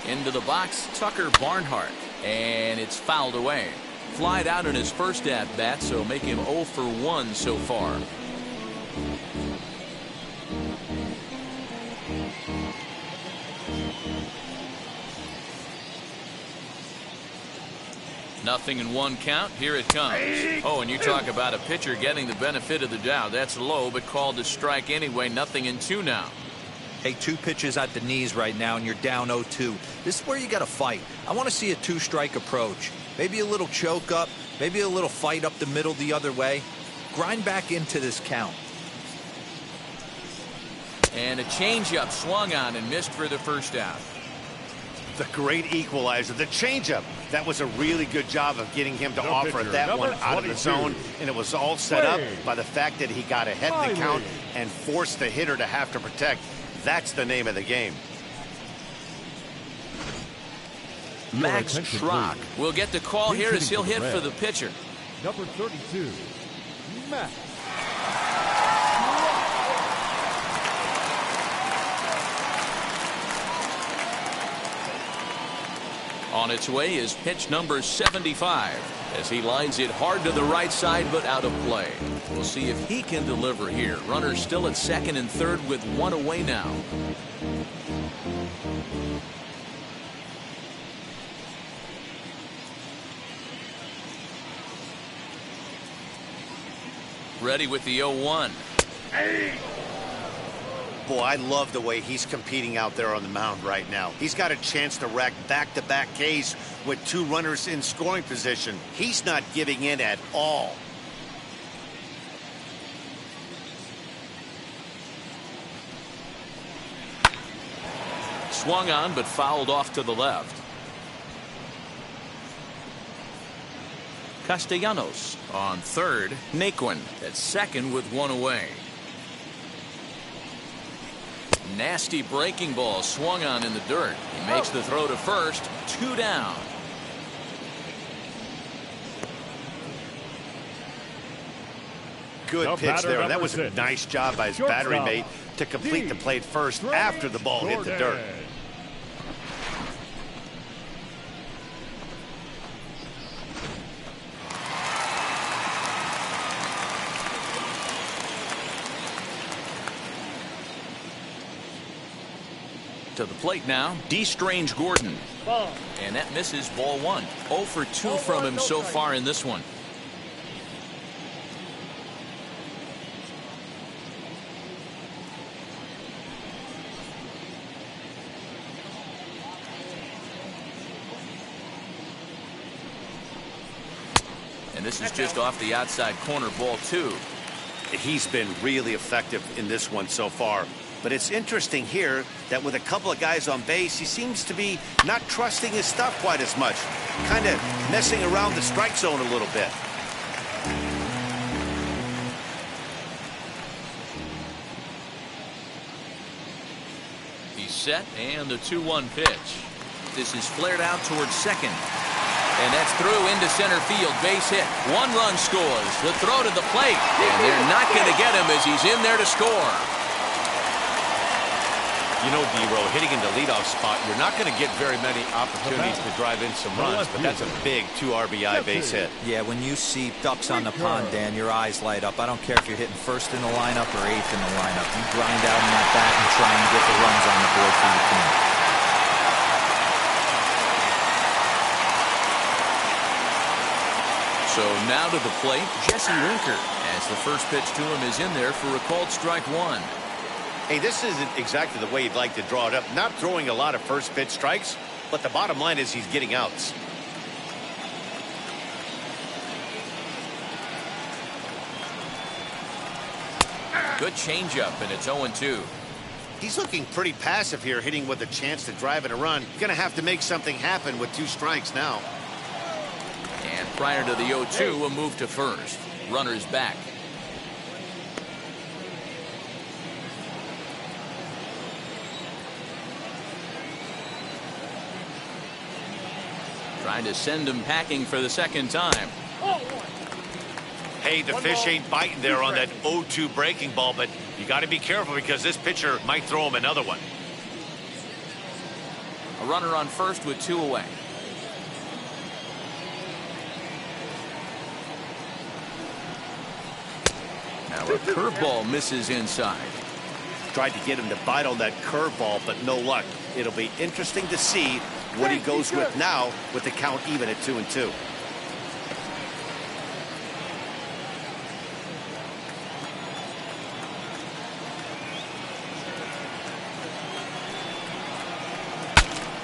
Into the box, Tucker Barnhart, and it's fouled away. Flied out in his first at-bat, so make him 0 for 1 so far. Nothing in 1 count. Here it comes. Oh, and you talk about a pitcher getting the benefit of the doubt. That's low, but called to strike anyway. Nothing in 2 now. Hey, 2 pitches at the knees right now, and you're down 0-2. This is where you got to fight. I want to see a 2-strike approach. Maybe a little choke up, maybe a little fight up the middle the other way. Grind back into this count. And a changeup swung on and missed for the first out. The great equalizer, the changeup. That was a really good job of getting him to offer that one out of the zone, and it was all set up by the fact that he got ahead in the count and forced the hitter to have to protect. That's the name of the game. Max Schrock will get the call here as he'll hit for the pitcher. Number 32, Max. On its way is pitch number 75 as he lines it hard to the right side but out of play. We'll see if he can deliver here. Runners still at second and third with 1 away now. Ready with the 0-1. Boy, I love the way he's competing out there on the mound right now. He's got a chance to rack back-to-back Ks with 2 runners in scoring position. He's not giving in at all. Swung on but fouled off to the left. Castellanos on third. Naquin at second with 1 away. Nasty breaking ball swung on in the dirt. He makes the throw to first. 2 down. Good pitch there. That was a nice job by his battery mate to complete the play first after the ball hit the dirt. To the plate now, D. Strange Gordon. And that misses ball 1. 0 for 2 from him so far in this one. And this is just off the outside corner, ball 2. He's been really effective in this one so far. But it's interesting here that with a couple of guys on base, he seems to be not trusting his stuff quite as much. Kind of messing around the strike zone a little bit. He's set, and the 2-1 pitch. This is flared out towards second. And that's through into center field. Base hit. 1 run scores. The throw to the plate. And they're not going to get him as he's in there to score. You know, D-Row, hitting in the leadoff spot, you're not going to get very many opportunities to drive in some runs, but that's a big 2 RBI base hit. Yeah, when you see ducks on the pond, Dan, your eyes light up. I don't care if you're hitting first in the lineup or 8th in the lineup. You grind out in that bat and try and get the runs on the board for your team. So now to the plate, Jesse Winker, as the first pitch to him is in there for a called strike 1. Hey, this isn't exactly the way you'd like to draw it up. Not throwing a lot of first pitch strikes, but the bottom line is he's getting outs. Good changeup, and it's 0-2. He's looking pretty passive here, hitting with a chance to drive in a run. Going to have to make something happen with 2 strikes now. And prior to the 0-2, a move to first. Runners back. Trying to send him packing for the second time. Hey, the fish ain't biting there on that 0-2 breaking ball, but you got to be careful because this pitcher might throw him another one. A runner on first with 2 away. a curveball misses inside. Tried to get him to bite on that curveball, but no luck. It'll be interesting to see what he goes with now with the count even at 2-2.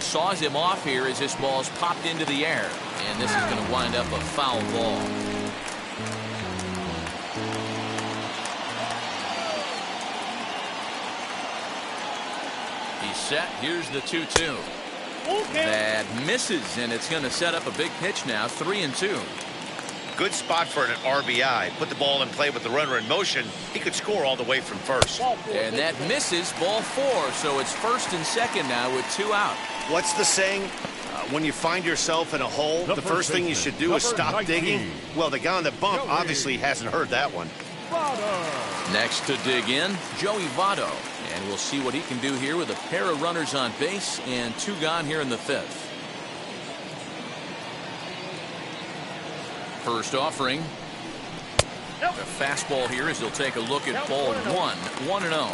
Saws him off here as this ball's popped into the air. And this is going to wind up a foul ball. He's set. Here's the 2-2. That misses, and it's going to set up a big pitch now, 3-2. Good spot for an RBI. Put the ball in play with the runner in motion. He could score all the way from first. And that misses, ball 4. So it's first and second now with 2 out. What's the saying? When you find yourself in a hole, the first thing you should do is stop digging. Well, the guy on the bump obviously hasn't heard that one. Next to dig in, Joey Votto. And we'll see what he can do here with a pair of runners on base and 2 gone here in the 5th. First offering. A fastball here as he'll take a look at ball 1, 1-0.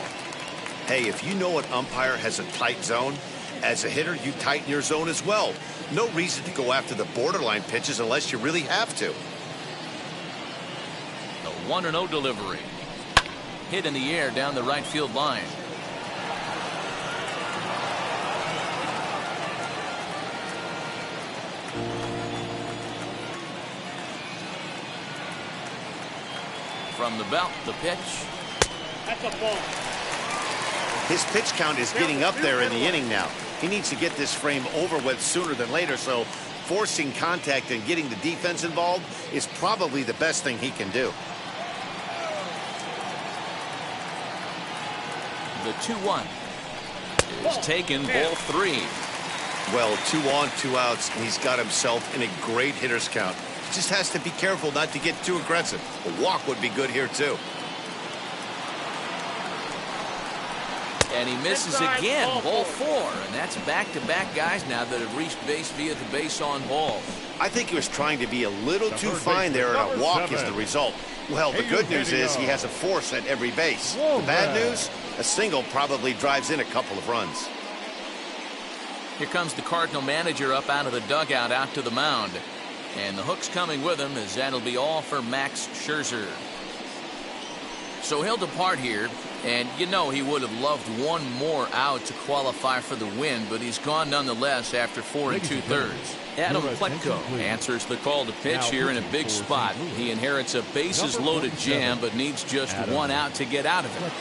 Hey, if you know an umpire has a tight zone, as a hitter, you tighten your zone as well. No reason to go after the borderline pitches unless you really have to. A 1-0 delivery. Hit in the air down the right field line. From the belt, the pitch. That's a ball. His pitch count is getting up there in the inning now. He needs to get this frame over with sooner than later, so forcing contact and getting the defense involved is probably the best thing he can do. The 2-1 is taken, ball 3. Well, 2 on, 2 outs, and he's got himself in a great hitter's count. He just has to be careful not to get too aggressive. A walk would be good here, too. And he misses again, ball 4. And that's back-to-back guys now that have reached base via the base on balls. I think he was trying to be a little too fine there, and a walk is the result. Well, the good news is he has a force at every base. The bad news, a single probably drives in a couple of runs. Here comes the Cardinal manager up out of the dugout out to the mound. And the hook's coming with him as that'll be all for Max Scherzer. So he'll depart here, and you know he would have loved one more out to qualify for the win, but he's gone nonetheless after 4 2/3. Adam Pletko answers the call to pitch here in a big spot. He inherits a bases-loaded jam, but needs just 1 out to get out of it.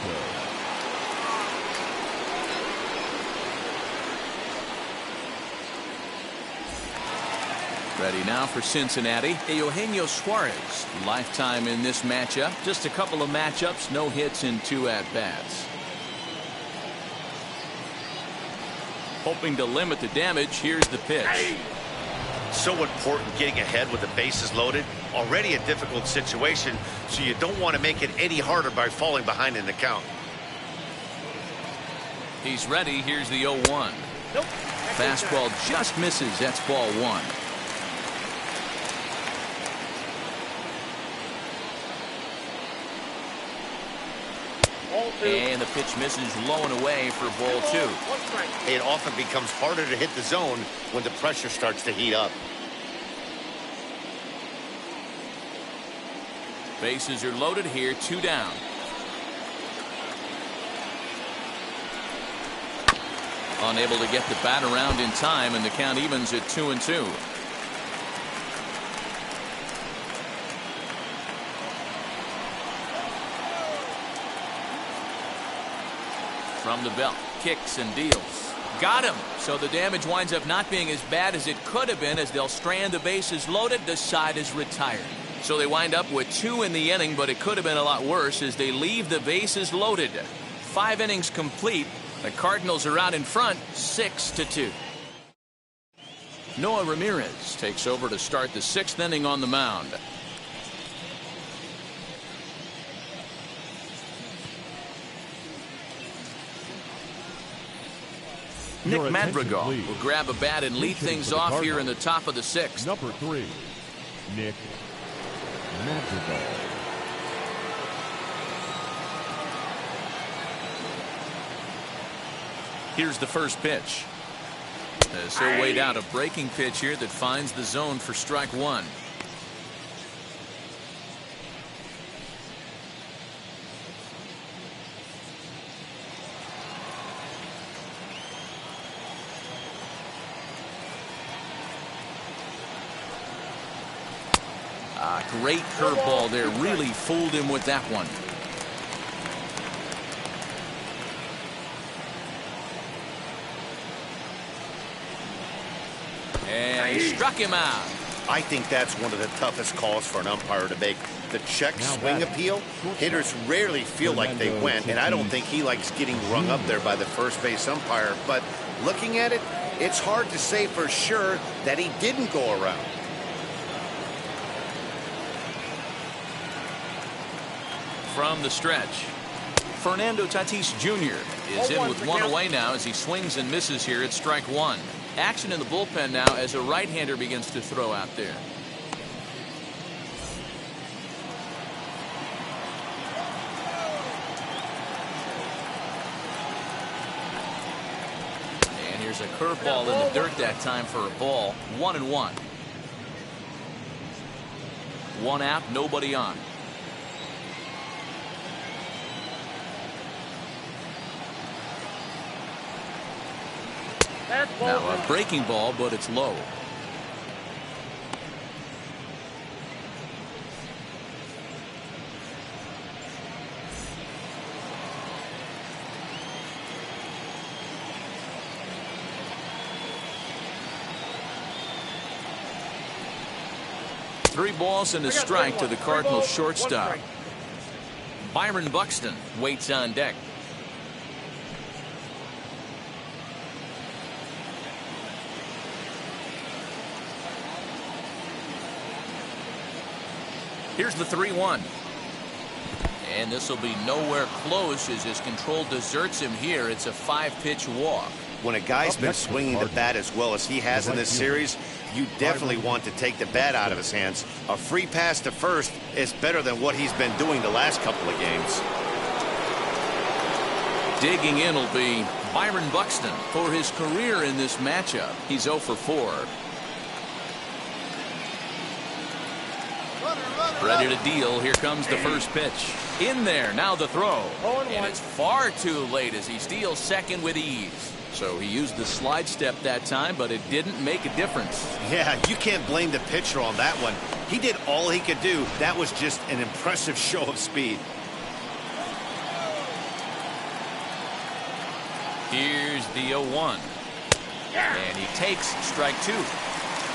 Ready now for Cincinnati, Eugenio Suarez. Lifetime in this matchup. Just a couple of matchups, no hits in 2 at-bats. Hoping to limit the damage, here's the pitch. So important getting ahead with the bases loaded. Already a difficult situation, so you don't want to make it any harder by falling behind in the count. He's ready, here's the 0-1. Fastball just misses, that's ball 1. And the pitch misses low and away for ball 2. It often becomes harder to hit the zone when the pressure starts to heat up. Bases are loaded here, 2 down. Unable to get the bat around in time, and the count evens at 2-2. From the belt, kicks and deals. Got him. So the damage winds up not being as bad as it could have been as they'll strand the bases loaded. The side is retired. So they wind up with 2 in the inning, but it could have been a lot worse as they leave the bases loaded. 5 innings complete. The Cardinals are out in front, 6-2. Noah Ramirez takes over to start the 6th inning on the mound. Nick Madrigal will grab a bat and lead things off here in the top of the 6th. Number 3, Nick Madrigal. Here's the first pitch. So weighed out a breaking pitch here that finds the zone for strike one. Great curveball there. Really fooled him with that one. And he struck him out. I think that's one of the toughest calls for an umpire to make. The check swing appeal. Hitters rarely feel like they went, and I don't think he likes getting rung up there by the first base umpire. But looking at it, it's hard to say for sure that he didn't go around. From the stretch, Fernando Tatis Jr. is in with one away now as he swings and misses here at strike one. Action in the bullpen now as a right-hander begins to throw out there. And here's a curveball in the dirt that time for a ball. 1-1. One out, nobody on. Now a breaking ball, but it's low. Three balls and a strike to the Cardinals shortstop. Byron Buxton waits on deck. Here's the 3-1. And this will be nowhere close as his control deserts him here. It's a 5-pitch walk. When a guy's been swinging the bat as well as he has in this series, you definitely want to take the bat out of his hands. A free pass to first is better than what he's been doing the last couple of games. Digging in will be Byron Buxton for his career in this matchup. He's 0 for 4. Ready to deal. Here comes the first pitch. In there. Now the throw. And it's far too late as he steals second with ease. So he used the slide step that time, but it didn't make a difference. Yeah, you can't blame the pitcher on that one. He did all he could do. That was just an impressive show of speed. Here's the 0-1. And he takes strike two.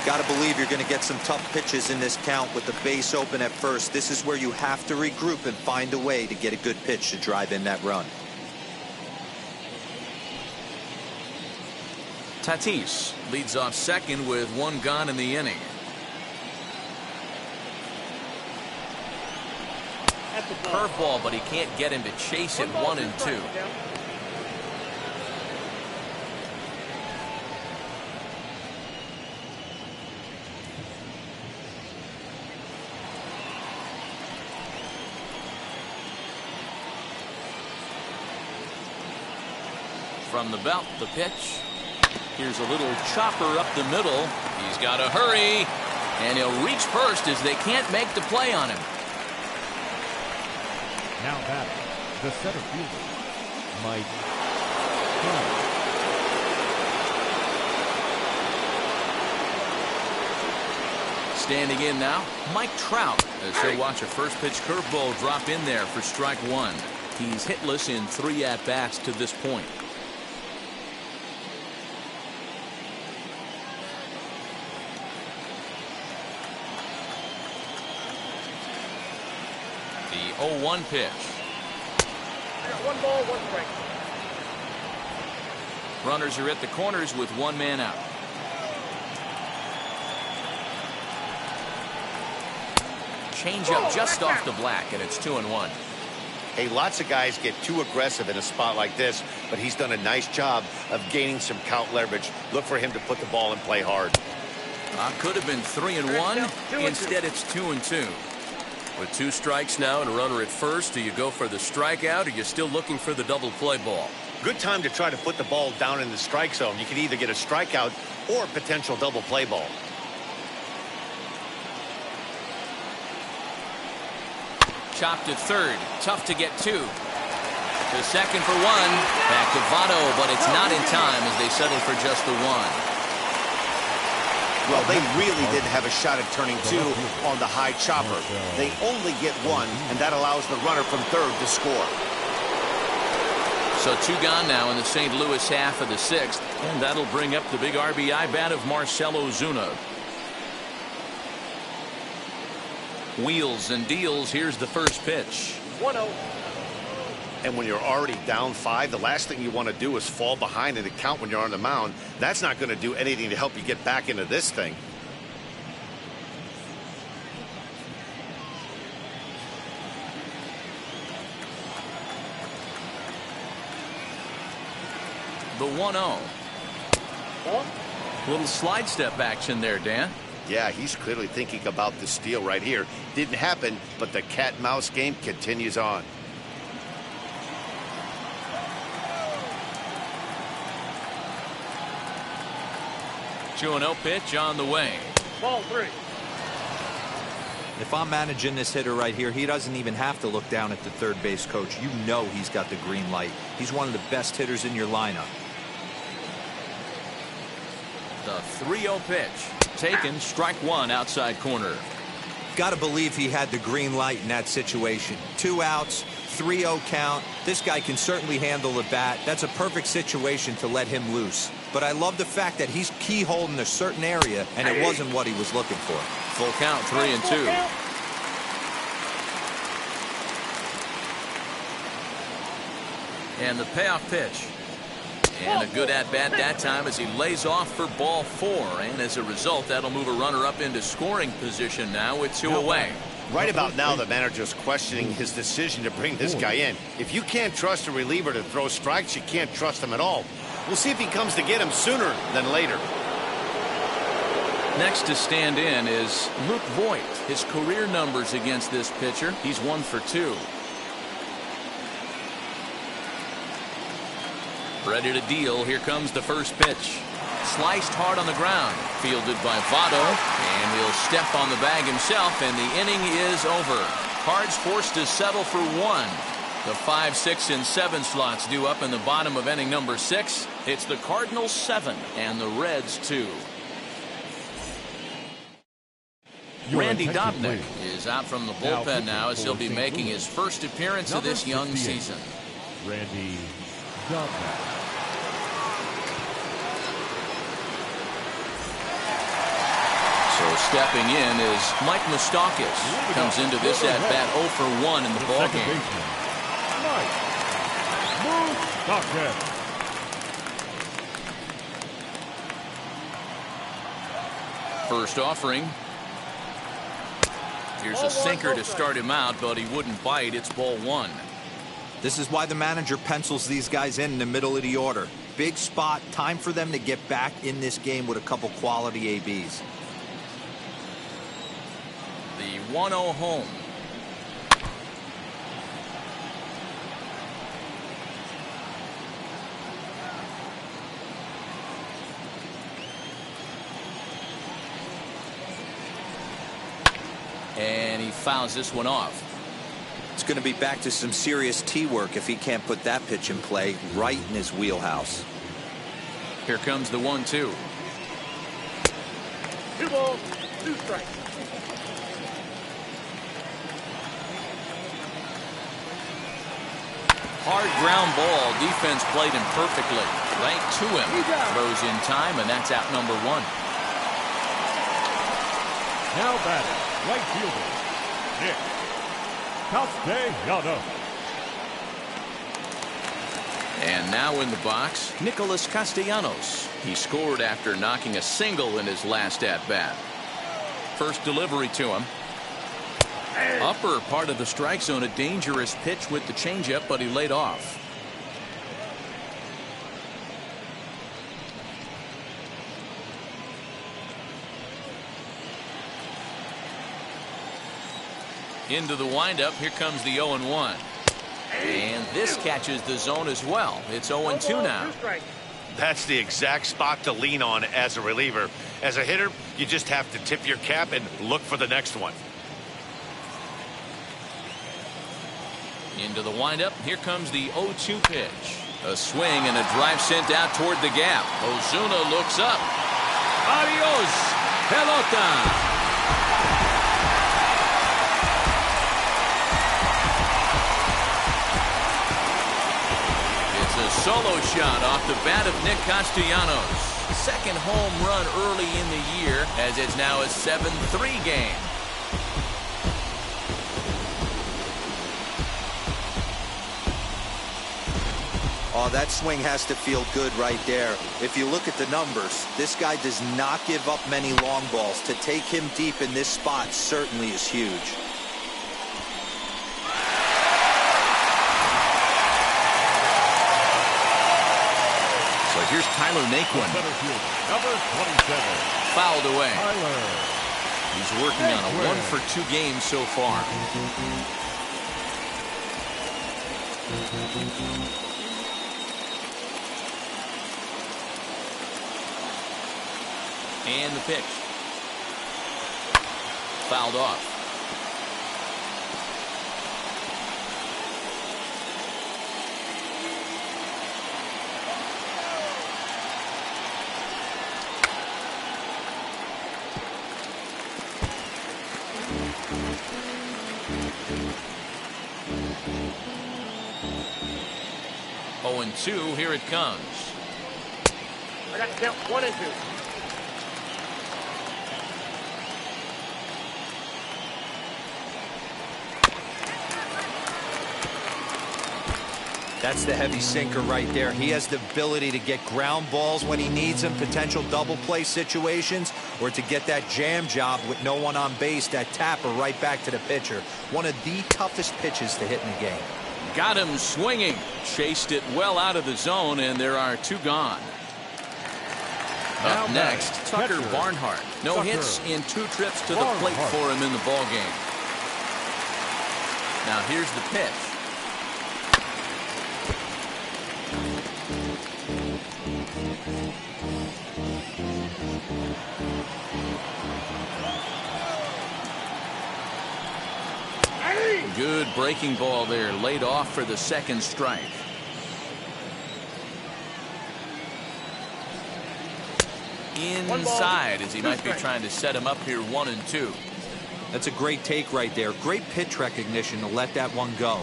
Got to believe you're going to get some tough pitches in this count with the base open at first. This is where you have to regroup and find a way to get a good pitch to drive in that run. Tatis leads off second with one gone in the inning. Curveball, but he can't get him to chase it. 1-2. From the belt, the pitch. Here's a little chopper up the middle. He's got to hurry, and he'll reach first as they can't make the play on him. Now batting, the center fielder, Mike Trout. Standing in now, Mike Trout, as he'll watch a first pitch curveball drop in there for strike one. He's hitless in 3 at-bats to this point. The 0-1 pitch. One ball, one strike. Runners are at the corners with one man out. Changeup just off the black, and it's 2-1. Hey, lots of guys get too aggressive in a spot like this, but he's done a nice job of gaining some count leverage. Look for him to put the ball and play hard. Could have been 3-1. Instead, it's 2-2. With 2 strikes now and a runner at first, do you go for the strikeout or are you still looking for the double play ball? Good time to try to put the ball down in the strike zone. You can either get a strikeout or a potential double play ball. Chopped at third. Tough to get two. The second for one. Back to Votto, but it's not in time as they settle for just the one. Well, they really didn't have a shot at turning two on the high chopper. They only get one, and that allows the runner from third to score. So two gone now in the St. Louis half of the sixth, and that'll bring up the big RBI bat of Marcell Ozuna. Wheels and deals. Here's the first pitch. 1-0. And when you're already down 5, the last thing you want to do is fall behind in the count when you're on the mound. That's not going to do anything to help you get back into this thing. The 1-0. Little slide step action there, Dan. Yeah, he's clearly thinking about the steal right here. Didn't happen, but the cat-mouse game continues on. Two 0 pitch on the way. Ball 3. If I'm managing this hitter right here, he doesn't even have to look down at the third base coach. You know he's got the green light. He's one of the best hitters in your lineup. The 3-0 pitch. Taken, strike one, outside corner. Got to believe he had the green light in that situation. 2 outs, 3-0 count. This guy can certainly handle the bat. That's a perfect situation to let him loose. But I love the fact that he's keyholed in a certain area, and it wasn't what he was looking for. Full count, 3-2. And the payoff pitch. And a good at-bat that time as he lays off for ball 4. And as a result, that'll move a runner up into scoring position now with 2 away. Right about now, the manager's questioning his decision to bring this guy in. If you can't trust a reliever to throw strikes, you can't trust him at all. We'll see if he comes to get him sooner than later. Next to stand in is Luke Voigt. His career numbers against this pitcher, he's 1 for 2. Ready to deal. Here comes the first pitch. Sliced hard on the ground. Fielded by Votto. And he'll step on the bag himself, and the inning is over. Cards forced to settle for 1. The 5, 6, and 7 slots due up in the bottom of inning number 6. It's the Cardinals 7 and the Reds 2. Randy Dobnak is out from the bullpen now as he'll be making his first appearance of this young season. Randy Dobnak. So stepping in is Mike Moustakas. Comes into this at bat 0 for 1 in the ballgame. First offering. Here's a sinker to start him out, but he wouldn't bite. It's ball 1. This is why the manager pencils these guys in the middle of the order. Big spot. Time for them to get back in this game with a couple quality ABs. The 1-0 home. And he fouls this one off. It's going to be back to some serious tee work if he can't put that pitch in play right in his wheelhouse. Here comes the 1-2. 2 balls, 2 strikes. Hard ground ball. Defense played him perfectly. Right to him. Throws in time, and that's out number 1. Now batting, right fielder, Nick Castellanos. And now in the box, Nicholas Castellanos. He scored after knocking a single in his last at-bat. First delivery to him. Upper part of the strike zone, a dangerous pitch with the changeup, but he laid off. Into the windup. Here comes the 0-1. And this catches the zone as well. It's 0-2 now. That's the exact spot to lean on as a reliever. As a hitter, you just have to tip your cap and look for the next one. Into the windup. Here comes the 0-2 pitch. A swing and a drive sent out toward the gap. Ozuna looks up. Adios, pelota. It's a solo shot off the bat of Nick Castellanos. Second home run early in the year, as it's now a 7-3 game. Oh, that swing has to feel good right there. If you look at the numbers, this guy does not give up many long balls. To take him deep in this spot certainly is huge. So here's Tyler Naquin. Center fielder, number 27. Fouled away. Tyler He's working on a 1-for-2 game so far. And the pitch. Fouled off. Oh, and 2, here it comes. I got to count 1-2. That's the heavy sinker right there. He has the ability to get ground balls when he needs them, potential double play situations, or to get that jam job with no one on base, that tapper right back to the pitcher. One of the toughest pitches to hit in the game. Got him swinging. Chased it well out of the zone, and there are 2 gone. Up next, Tucker Barnhart. No hits in 2 trips to the plate for him in the ballgame. Now here's the pitch. Good breaking ball there, laid off for the 2nd strike. Inside, as he might be trying to set him up here 1-2. That's a great take right there. Great pitch recognition to let that one go.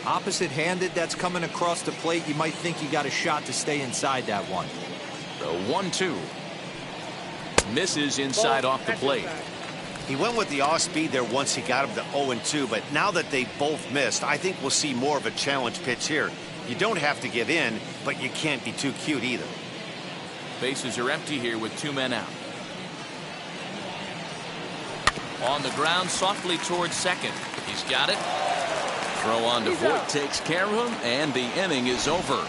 Opposite-handed, that's coming across the plate. You might think you got a shot to stay inside that one. The 1-2. Misses inside off the plate. He went with the off speed there once he got him to 0-2, but now that they both missed, I think we'll see more of a challenge pitch here. You don't have to give in, but you can't be too cute either. Bases are empty here with 2 men out. On the ground, softly towards second. He's got it. Throw on to Voit takes care of him, and the inning is over.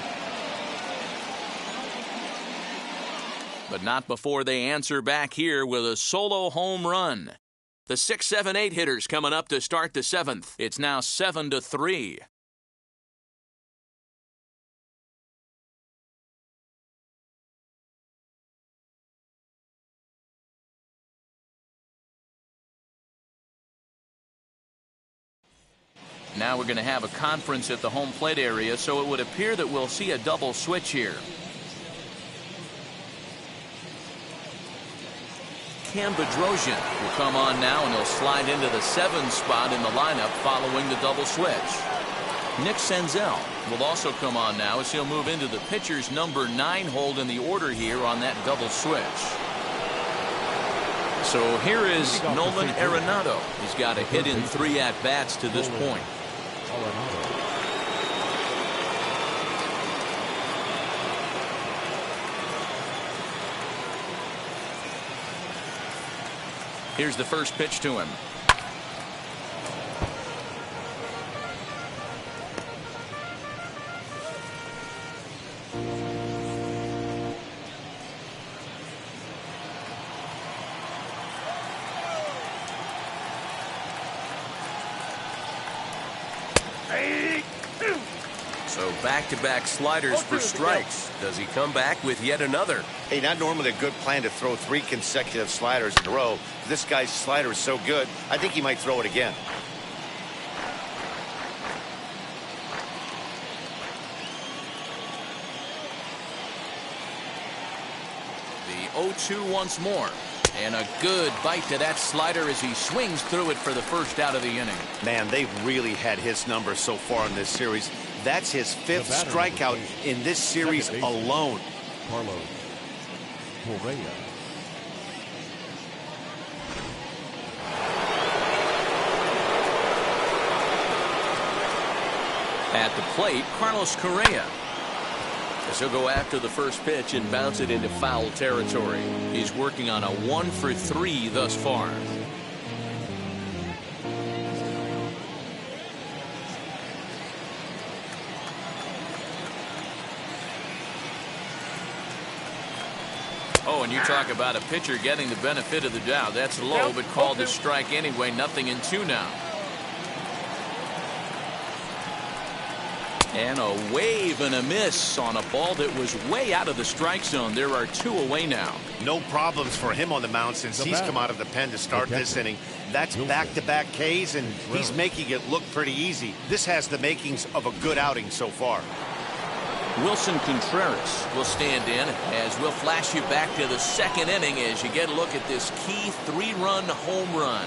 But not before they answer back here with a solo home run. The 6, 7, 8 hitters coming up to start the 7th. It's now 7-3. Now we're going to have a conference at the home plate area, so it would appear that we'll see a double switch here. Cam Bedrosian will come on now, and he'll slide into the 7 spot in the lineup following the double switch. Nick Senzel will also come on now, as he'll move into the pitcher's number 9 hold in the order here on that double switch. So here is Nolan Arenado. He's got a hit in 3 at-bats to this point. Here's the first pitch to him. So back-to-back sliders for strikes. Does he come back with yet another? Hey, not normally a good plan to throw 3 consecutive sliders in a row. This guy's slider is so good, I think he might throw it again. The 0-2 once more. And a good bite to that slider as he swings through it for the first out of the inning. Man, they've really had his number so far in this series. That's his 5th strikeout in this series alone. Carlos Correa. At the plate, Carlos Correa. As he'll go after the first pitch and bounce it into foul territory. He's working on a 1-for-3 thus far. Oh, and you talk about a pitcher getting the benefit of the doubt. That's low, but called a strike anyway. Nothing in 2 now. And a wave and a miss on a ball that was way out of the strike zone. There are 2 away now. No problems for him on the mound since he's come out of the pen to start this inning. That's back-to-back Ks, and he's making it look pretty easy. This has the makings of a good outing so far. Wilson Contreras will stand in as we'll flash you back to the 2nd inning as you get a look at this key 3-run home run.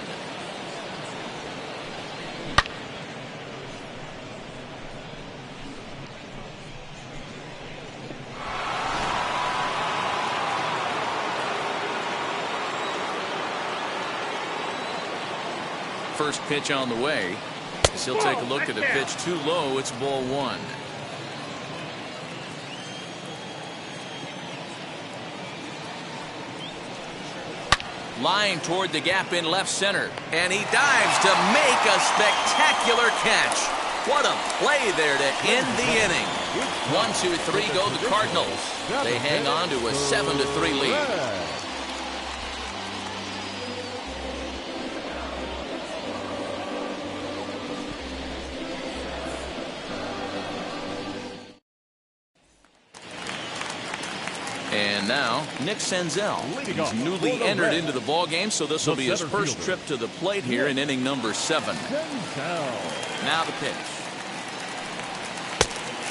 First pitch on the way. As he'll take a look at the pitch too low. It's ball 1. Line toward the gap in left center. And he dives to make a spectacular catch. What a play there to end the inning. 1-2-3 go the Cardinals. They hang on to a 7-3 lead. And now, Nick Senzel. He's newly entered into the ball game, so this will be his first trip to the plate here in inning number 7. Now the pitch.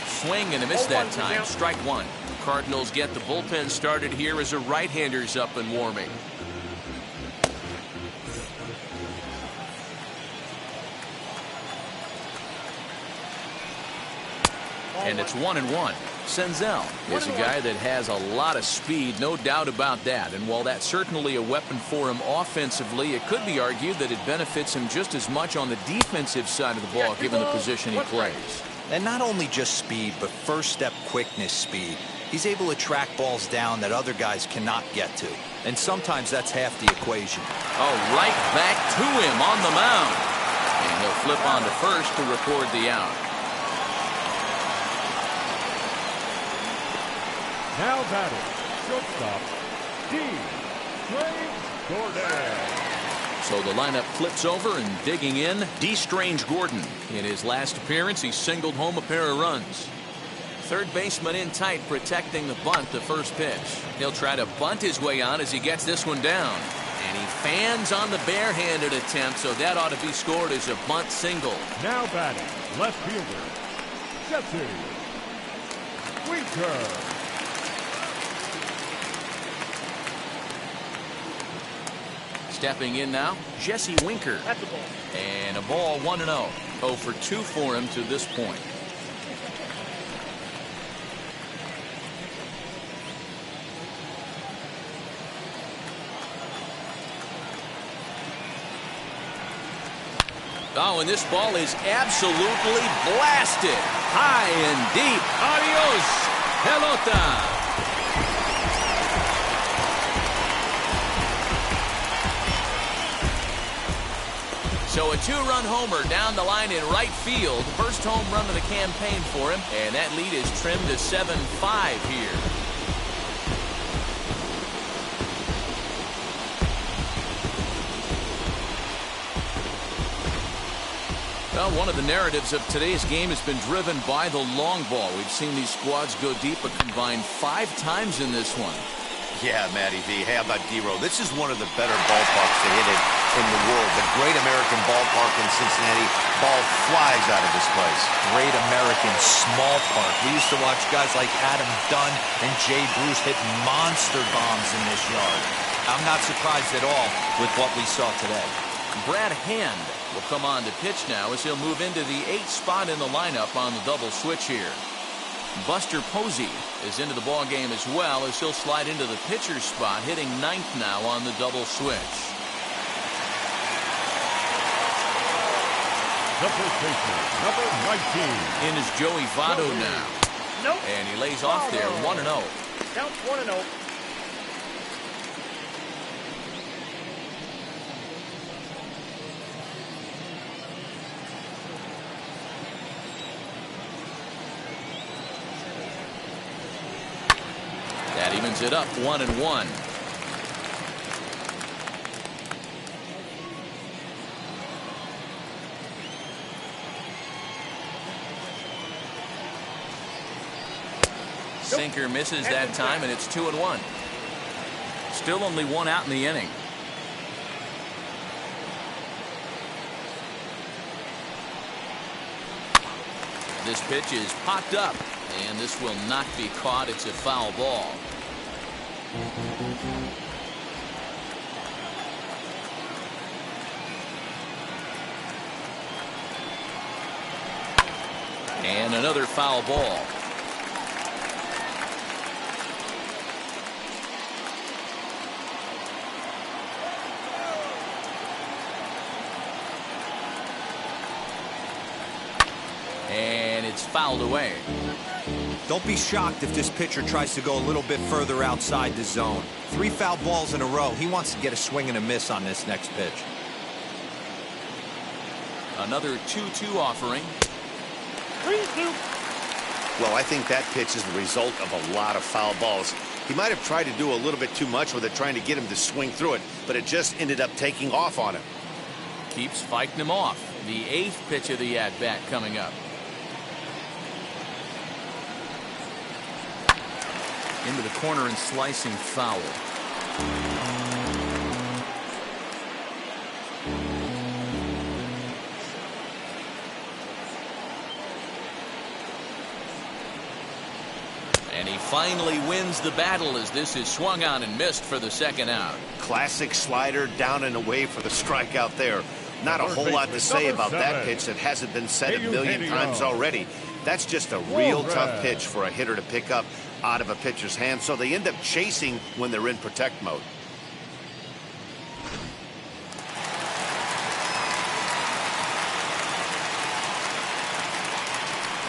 Swing and a miss that time. Strike 1. Cardinals get the bullpen started here as a right-hander's up and warming. And it's 1-1. Senzel is a guy that has a lot of speed, no doubt about that. And while that's certainly a weapon for him offensively, it could be argued that it benefits him just as much on the defensive side of the ball, given the position he plays. And not only just speed, but first-step quickness speed. He's able to track balls down that other guys cannot get to. And sometimes that's half the equation. Oh, right back to him on the mound. And he'll flip on to first to record the out. Now batting, shortstop, D. Gordon. So the lineup flips over and digging in, D. Strange Gordon. In his last appearance, he singled home a pair of runs. Third baseman in tight, protecting the bunt, the first pitch. He'll try to bunt his way on as he gets this one down. And he fans on the barehanded attempt, so that ought to be scored as a bunt single. Now batting, left fielder, Jesse Winker. Stepping in now, Jesse Winker. And a ball 1-0. 0 for 2 for him to this point. Oh, and this ball is absolutely blasted. High and deep. Adios, pelota. So a 2-run homer down the line in right field. First home run of the campaign for him. And that lead is trimmed to 7-5 here. Well, one of the narratives of today's game has been driven by the long ball. We've seen these squads go deep, but combined 5 times in this one. Yeah, Matty V. Hey, how about D-Row? This is one of the better ballparks to hit it in the world. The Great American Ballpark in Cincinnati. Ball flies out of this place. Great American small park. We used to watch guys like Adam Dunn and Jay Bruce hit monster bombs in this yard. I'm not surprised at all with what we saw today. Brad Hand will come on to pitch now as he'll move into the 8th spot in the lineup on the double switch here. Buster Posey is into the ball game as well as he'll slide into the pitcher's spot, hitting 9th now on the double switch. The first baseman, number 19. In is Joey Votto now. Nope. And he lays off there, 1-0. Count 1-0. That evens it up, 1-1. Sinker misses that time, and it's 2-1. Still only 1 out in the inning. This pitch is popped up, and this will not be caught. It's a foul ball. And another foul ball. And it's fouled away. Don't be shocked if this pitcher tries to go a little bit further outside the zone. 3 foul balls in a row. He wants to get a swing and a miss on this next pitch. Another 2-2 offering. 3-2. Well, I think that pitch is the result of a lot of foul balls. He might have tried to do a little bit too much with it, trying to get him to swing through it, but it just ended up taking off on him. Keeps fighting him off. The 8th pitch of the at-bat coming up. Into the corner and slicing foul. And he finally wins the battle as this is swung on and missed for the 2nd out. Classic slider down and away for the strikeout there. Not a whole lot to say about that pitch that hasn't been said a million times already. That's just a real tough pitch for a hitter to pick up out of a pitcher's hand, so they end up chasing when they're in protect mode.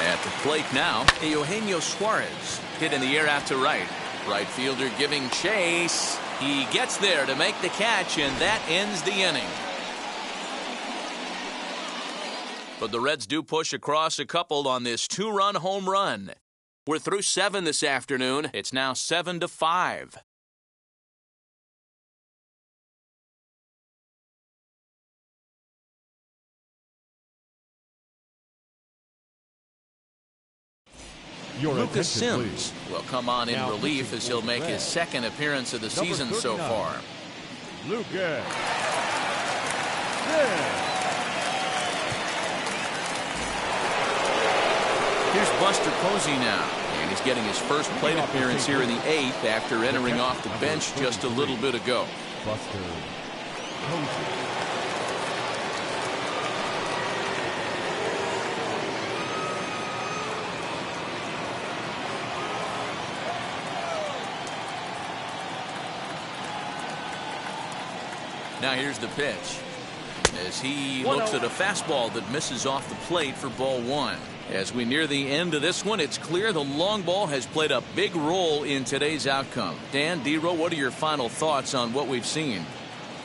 At the plate now, Eugenio Suarez hit in the air out to right. Right fielder giving chase. He gets there to make the catch, and that ends the inning. But the Reds do push across a couple on this 2-run home run. We're through 7 this afternoon. It's now 7-5. Lucas Sims will come on in relief as he'll make his 2nd appearance of the season so far. Lucas. Here's Buster Posey now, and he's getting his first plate appearance here in the 8th after entering off the bench just a little bit ago. Buster Posey. Now here's the pitch as he looks at a fastball that misses off the plate for ball 1. As we near the end of this one, it's clear the long ball has played a big role in today's outcome. Dan, D-Row, what are your final thoughts on what we've seen?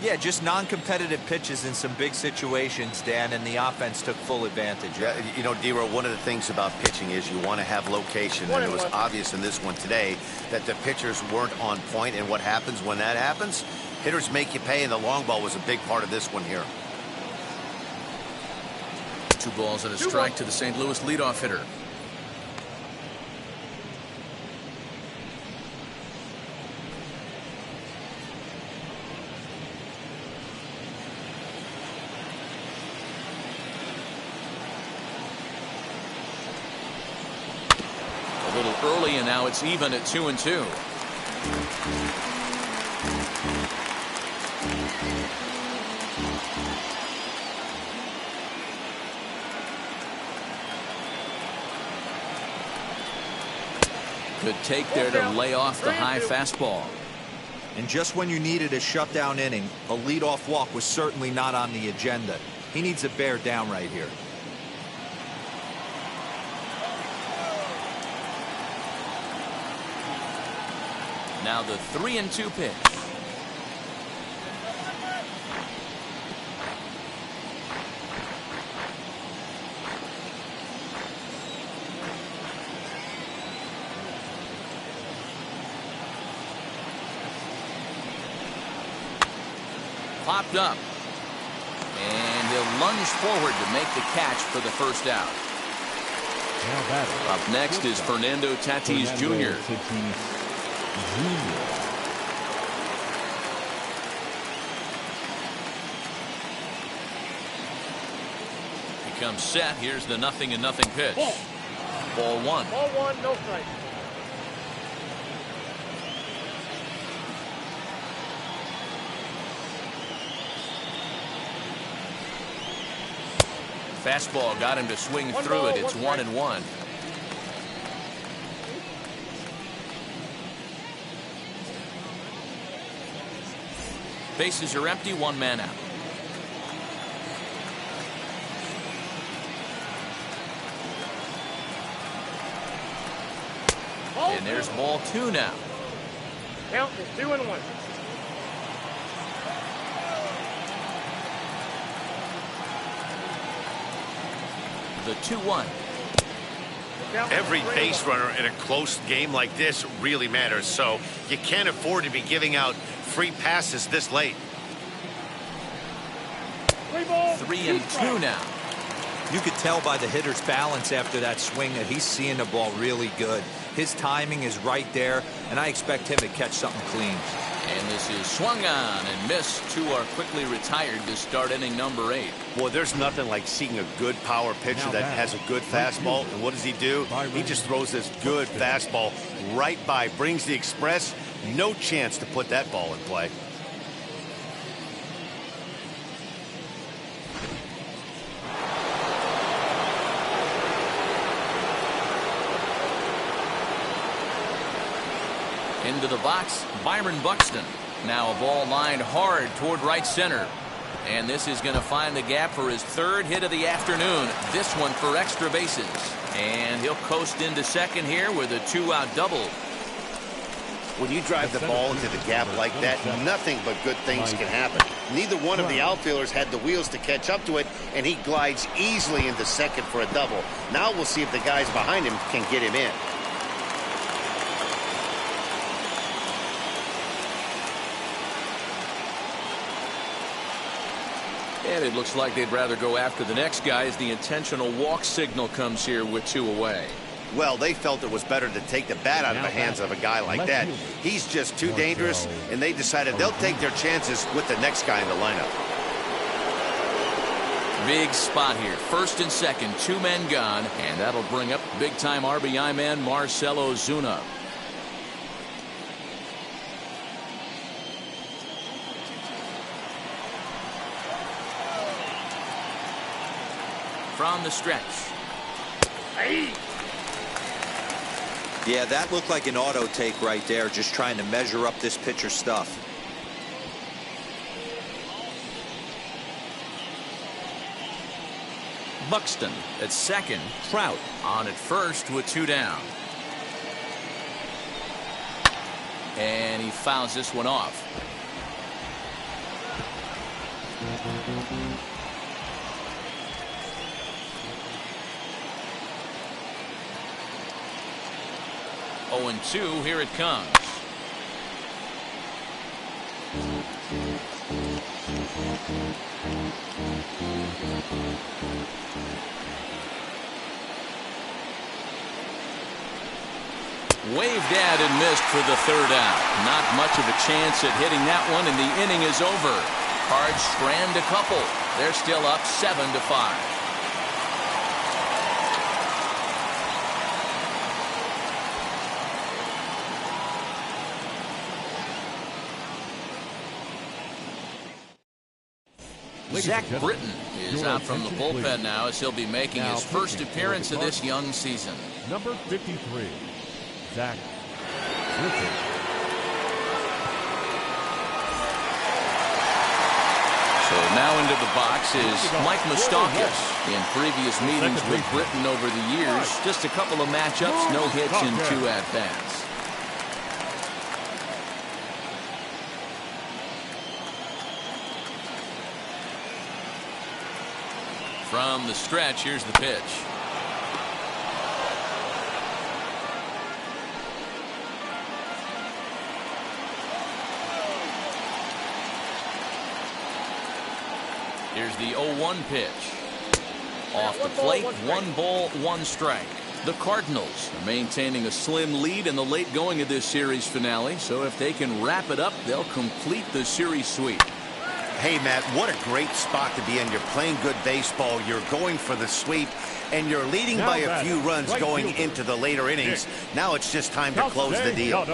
Yeah, just non-competitive pitches in some big situations, Dan, and the offense took full advantage. Yeah, you know, D-Row, one of the things about pitching is you want to have location, and it was obvious in this one today that the pitchers weren't on point, and what happens when that happens? Hitters make you pay, and the long ball was a big part of this one here. 2 balls and a strike to the St. Louis leadoff hitter. A little early, and now it's even at 2-2. Good take there to lay off the high fastball. And just when you needed a shutdown inning, a leadoff walk was certainly not on the agenda. He needs to bear down right here. Now the 3-2 pitch. Popped up. And he'll lunge forward to make the catch for the first out. Up next is Fernando Tatis Jr. He comes set. Here's the 0-0 pitch. Ball 1. Ball 1, no strike. Fastball got him to swing through it. It's 1-1. Bases are empty, 1 man out. And there's ball 2 now. Count is 2-1. The 2-1. Every base runner in a close game like this really matters, so you can't afford to be giving out free passes this late. 3-2 now. You could tell by the hitter's balance after that swing that he's seeing the ball really good. His timing is right there, and I expect him to catch something clean. And this is swung on and missed. 2 are quickly retired to start inning number 8. Well, there's nothing like seeing a good power pitcher that has a good fastball. And what does he do? He just throws this good fastball right by, brings the express. No chance to put that ball in play. Into the box, Byron Buxton. Now a ball lined hard toward right center. And this is going to find the gap for his 3rd hit of the afternoon. This one for extra bases. And he'll coast into second here with a 2-out double. When you drive the ball into the gap like that, nothing but good things can happen. Neither one of the outfielders had the wheels to catch up to it, and he glides easily into second for a double. Now we'll see if the guys behind him can get him in. And it looks like they'd rather go after the next guy as the intentional walk signal comes here with 2 away. Well, they felt it was better to take the bat out of the hands of a guy like that. He's just too dangerous, and they decided they'll take their chances with the next guy in the lineup. Big spot here. 1st and 2nd, 2 men gone, and that'll bring up big-time RBI man Marcell Ozuna. From the stretch. Yeah, that looked like an auto take right there, just trying to measure up this pitcher's stuff. Buxton at second. Trout on at first with 2 down. And he fouls this one off. Oh, and 2, here it comes. Waved at and missed for the third out. Not much of a chance at hitting that one, and the inning is over. Cards strand a couple. They're still up 7-5. Zach Britton is out from the bullpen now, as he'll be making his first appearance of this young season. Number 53, Zach Britton. So now into the box is Mike Moustakas. In previous meetings with Britton over the years, just a couple of matchups, no hits in 2 at-bats. From the stretch, here's the pitch. Here's the 0-1 pitch. Off the plate, 1 ball, 1 strike. The Cardinals are maintaining a slim lead in the late going of this series finale, so if they can wrap it up, they'll complete the series sweep. Hey, Matt, what a great spot to be in. You're playing good baseball. You're going for the sweep, and you're leading by a few runs going into the later innings. Now it's just time to close the deal.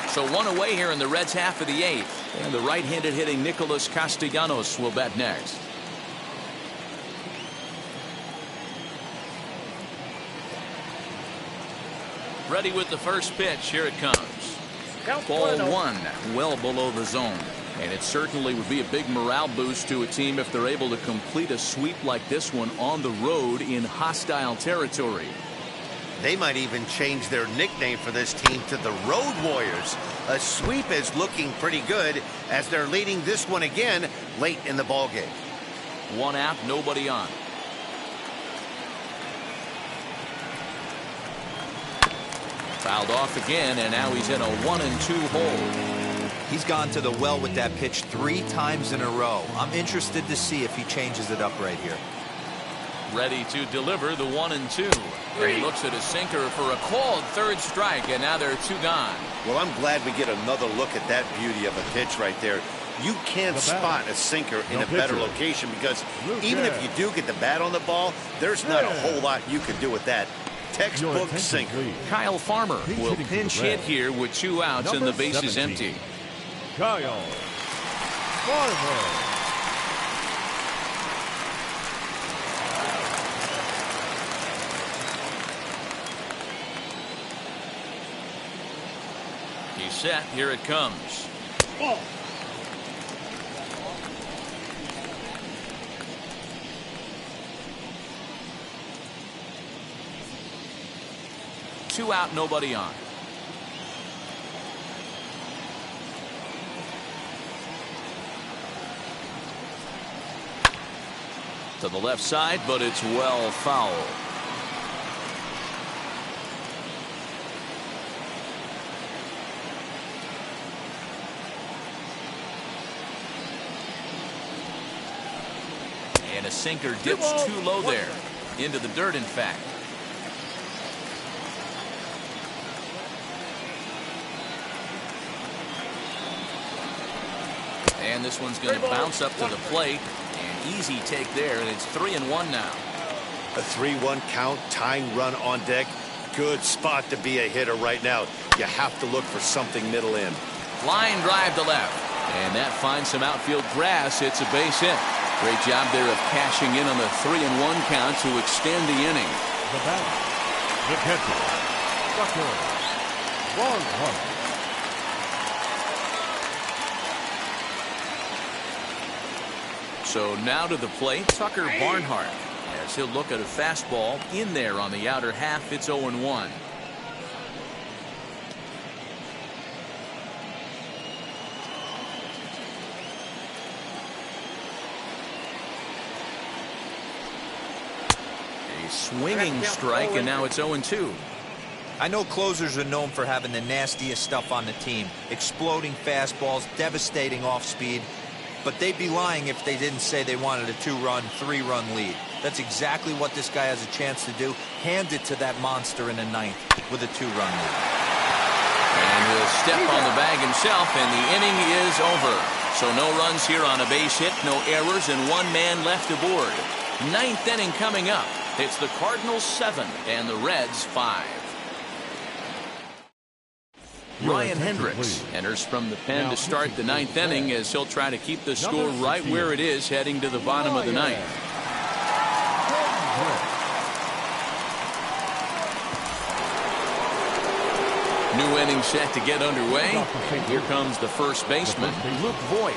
So 1 away here in the Reds' half of the 8th. And the right-handed hitting Nicholas Castellanos will bat next. Ready with the first pitch. Here it comes. Ball 1, well below the zone. And it certainly would be a big morale boost to a team if they're able to complete a sweep like this one on the road in hostile territory. They might even change their nickname for this team to the Road Warriors. A sweep is looking pretty good as they're leading this one again late in the ballgame. 1 out, nobody on. Fouled off again, and now he's in a 1-2 hole. He's gone to the well with that pitch 3 times in a row. I'm interested to see if he changes it up right here. Ready to deliver the 1-2. He looks at a sinker for a called 3rd strike, and now there are 2 gone. Well, I'm glad we get another look at that beauty of a pitch right there. You can't spot a sinker in a better location because even if you do get the bat on the ball, there's not a whole lot you can do with that. Textbook sinker. Kyle Farmer will pinch hit here with 2 outs and the base is empty. Kyle Farmer. He's set. Here it comes. Ball. Two out, nobody on. To the left side, but it's well foul. And a sinker dips too low there. Into the dirt, in fact. And this one's going to bounce up to the plate. An easy take there, and it's 3-1 now. A 3-1 count, tying run on deck. Good spot to be a hitter right now. You have to look for something middle in. Line drive to left. And that finds some outfield grass. It's a base hit. Great job there of cashing in on the 3-1 count to extend the inning. The batter, the catcher, Tucker Barnhart. So now to the plate, Tucker Barnhart, as he'll look at a fastball in there on the outer half. It's 0-1. A swinging strike, and now it's 0-2. I know closers are known for having the nastiest stuff on the team. Exploding fastballs, devastating off-speed. But they'd be lying if they didn't say they wanted a 2-run, 3-run lead. That's exactly what this guy has a chance to do. Hand it to that monster in the 9th with a 2-run lead. And he'll step on the bag himself, and the inning is over. So no runs here on a base hit, no errors, and 1 man left aboard. 9th inning coming up. It's the Cardinals 7 and the Reds 5. Ryan Hendricks enters from the pen to start the 9th inning as he'll try to keep the score right where it is heading to the bottom of the 9th. New inning set to get underway. Here comes the first baseman, Luke Voigt.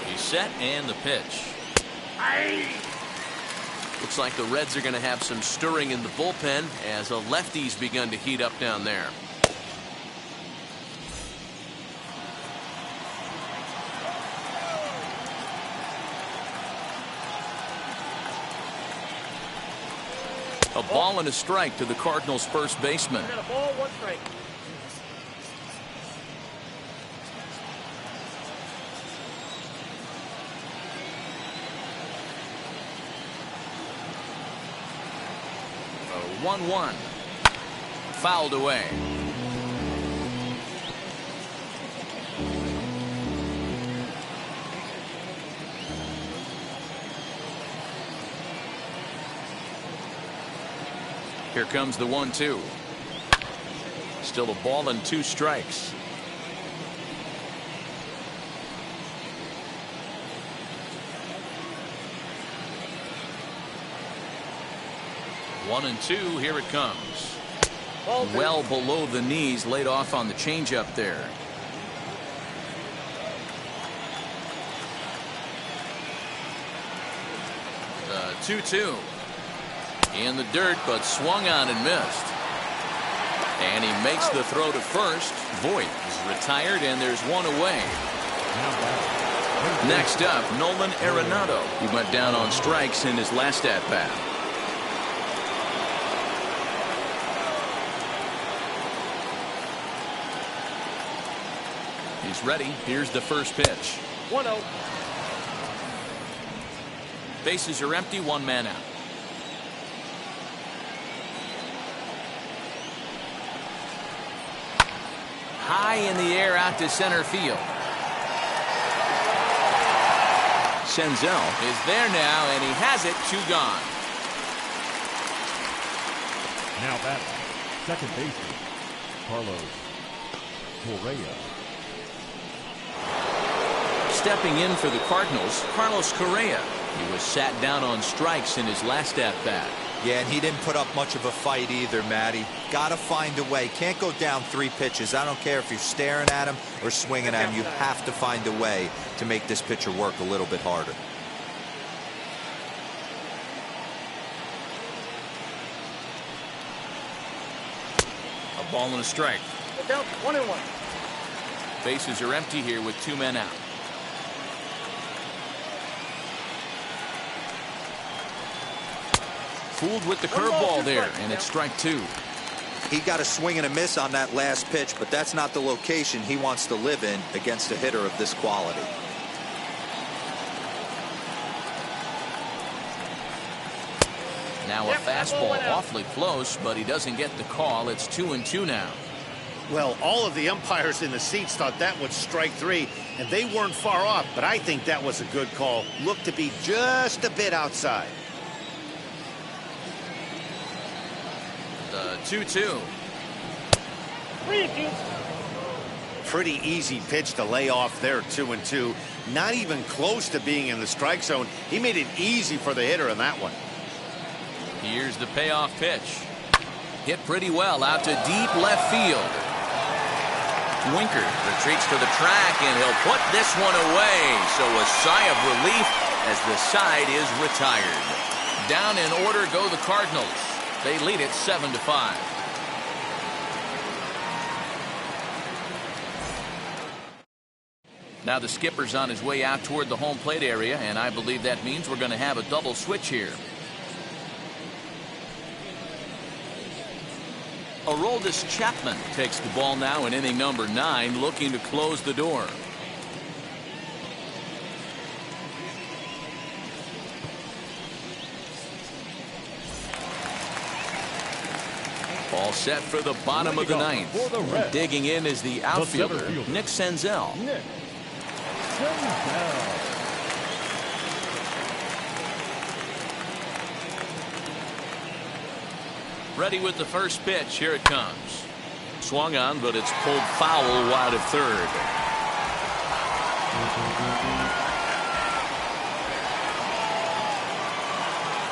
He's set and the pitch. Looks like the Reds are going to have some stirring in the bullpen as a lefty's begun to heat up down there. A ball and a strike to the Cardinals' first baseman. A ball, 1 strike. A 1-1. Fouled away. Here comes the 1-2. Still a ball and 2 strikes. One and 2. Here it comes. Well below the knees, laid off on the changeup there. The 2-2. In the dirt, but swung on and missed. And he makes the throw to first. Voigt is retired, and there's 1 away. Next up, Nolan Arenado. He went down on strikes in his last at-bat. He's ready. Here's the first pitch. 1-0. Bases are empty, 1 man out. High in the air out to center field. Senzel is there now, and he has it. 2 gone. Now batting, second baseman, Carlos Correa. Stepping in for the Cardinals, Carlos Correa. He was sat down on strikes in his last at-bat. Yeah, and he didn't put up much of a fight either, Matty. Gotta find a way. Can't go down 3 pitches. I don't care if you're staring at him or swinging at him. You have to find a way to make this pitcher work a little bit harder. A ball and a strike. Down 1-1. Bases are empty here with 2 men out. Fooled with the curveball there, and it's strike 2. He got a swing and a miss on that last pitch, but that's not the location he wants to live in against a hitter of this quality. Now a fastball awfully close, but he doesn't get the call. It's 2-2 now. Well, all of the umpires in the seats thought that was strike 3, and they weren't far off, but I think that was a good call. Looked to be just a bit outside. The 2-2. 3-2. Pretty easy pitch to lay off there, 2-2. Not even close to being in the strike zone. He made it easy for the hitter in that one. Here's the payoff pitch. Hit pretty well out to deep left field. Winker retreats to the track, and he'll put this one away. So a sigh of relief as the side is retired. Down in order go the Cardinals. They lead it 7-5. Now the skipper's on his way out toward the home plate area, and I believe that means we're going to have a double switch here. Aroldis Chapman takes the ball now in inning number 9, looking to close the door. All set for the bottom of the 9th. Digging in is the outfielder, Nick Senzel. Ready with the first pitch. Here it comes. Swung on, but it's pulled foul wide of third.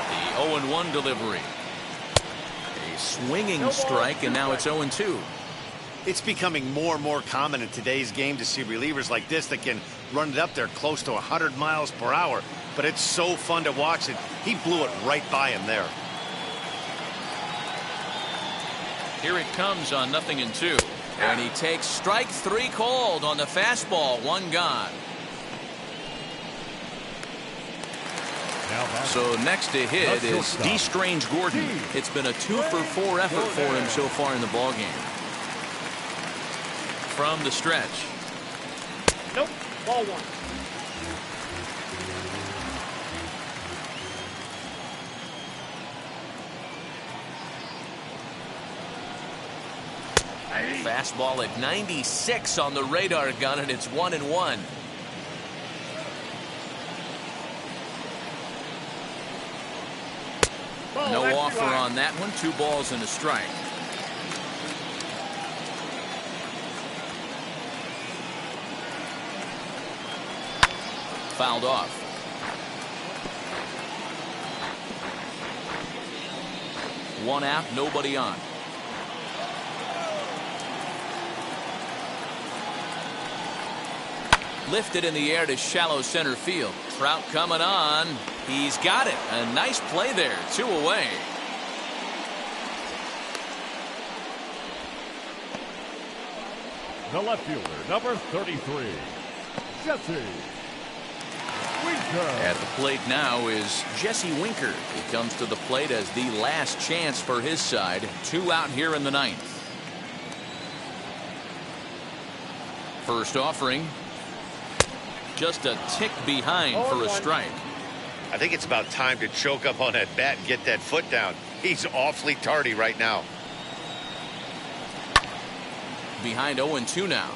The 0-1 delivery. A swinging strike, and now it's 0-2. It's becoming more and more common in today's game to see relievers like this that can run it up there close to 100 miles per hour. But it's so fun to watch it. He blew it right by him there. Here it comes on 0-2. And he takes strike 3 called on the fastball. 1 gone. So next to hit is D. Strange Gordon. It's been a 2-for-4 effort for him so far in the ballgame. From the stretch. Nope. Ball 1. Fastball at 96 on the radar gun, and it's 1-1. No offer on that one. 2 balls and a strike. Fouled off. One out, nobody on. Lifted in the air to shallow center field. Trout coming on. He's got it. A nice play there. 2 away. The left fielder, number 33, Jesse Winker. At the plate now is Jesse Winker. He comes to the plate as the last chance for his side. 2 out here in the 9th. First offering. Just a tick behind for a strike. I think it's about time to choke up on that bat and get that foot down. He's awfully tardy right now. Behind 0-2 now.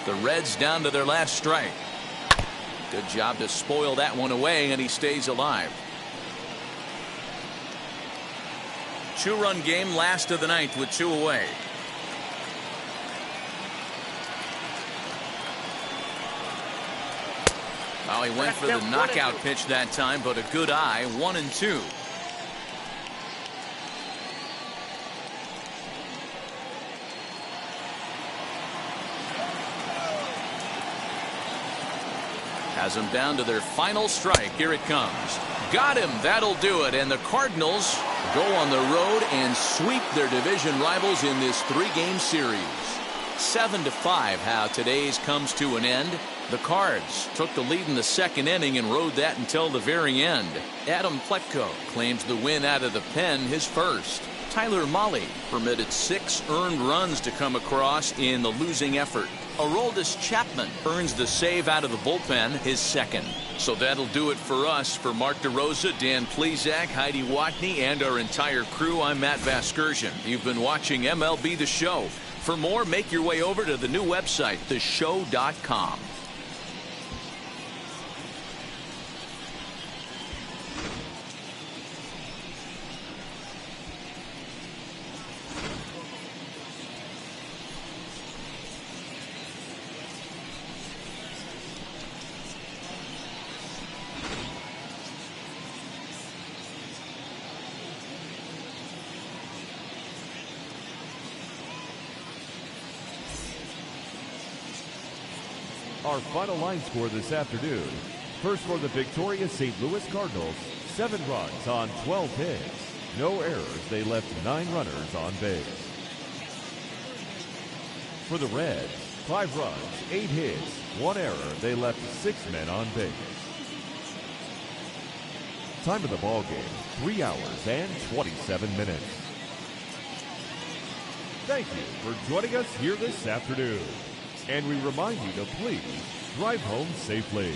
The Reds down to their last strike. Good job to spoil that one away, and he stays alive. 2-run game, last of the 9th with 2 away. Oh, he went for the knockout pitch that time, but a good eye. 1-2. Has them down to their final strike. Here it comes. Got him. That'll do it. And the Cardinals go on the road and sweep their division rivals in this 3-game series. 7-5 how today's comes to an end. The Cards took the lead in the 2nd inning and rode that until the very end. Adam Pletko claims the win out of the pen, his first. Tyler Mahle permitted 6 earned runs to come across in the losing effort. Aroldis Chapman earns the save out of the bullpen, his 2nd. So that'll do it for us. For Mark DeRosa, Dan Plesac, Heidi Watney, and our entire crew, I'm Matt Vasgersian. You've been watching MLB The Show. For more, make your way over to the new website, theshow.com. Our final line score this afternoon, First for the victorious St. Louis Cardinals, 7 runs on 12 hits. No errors, they left 9 runners on base. For the Reds, 5 runs, 8 hits, 1 error, they left 6 men on base. Time of the ball game, 3 hours and 27 minutes. Thank you for joining us here this afternoon. And we remind you to please drive home safely.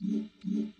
you.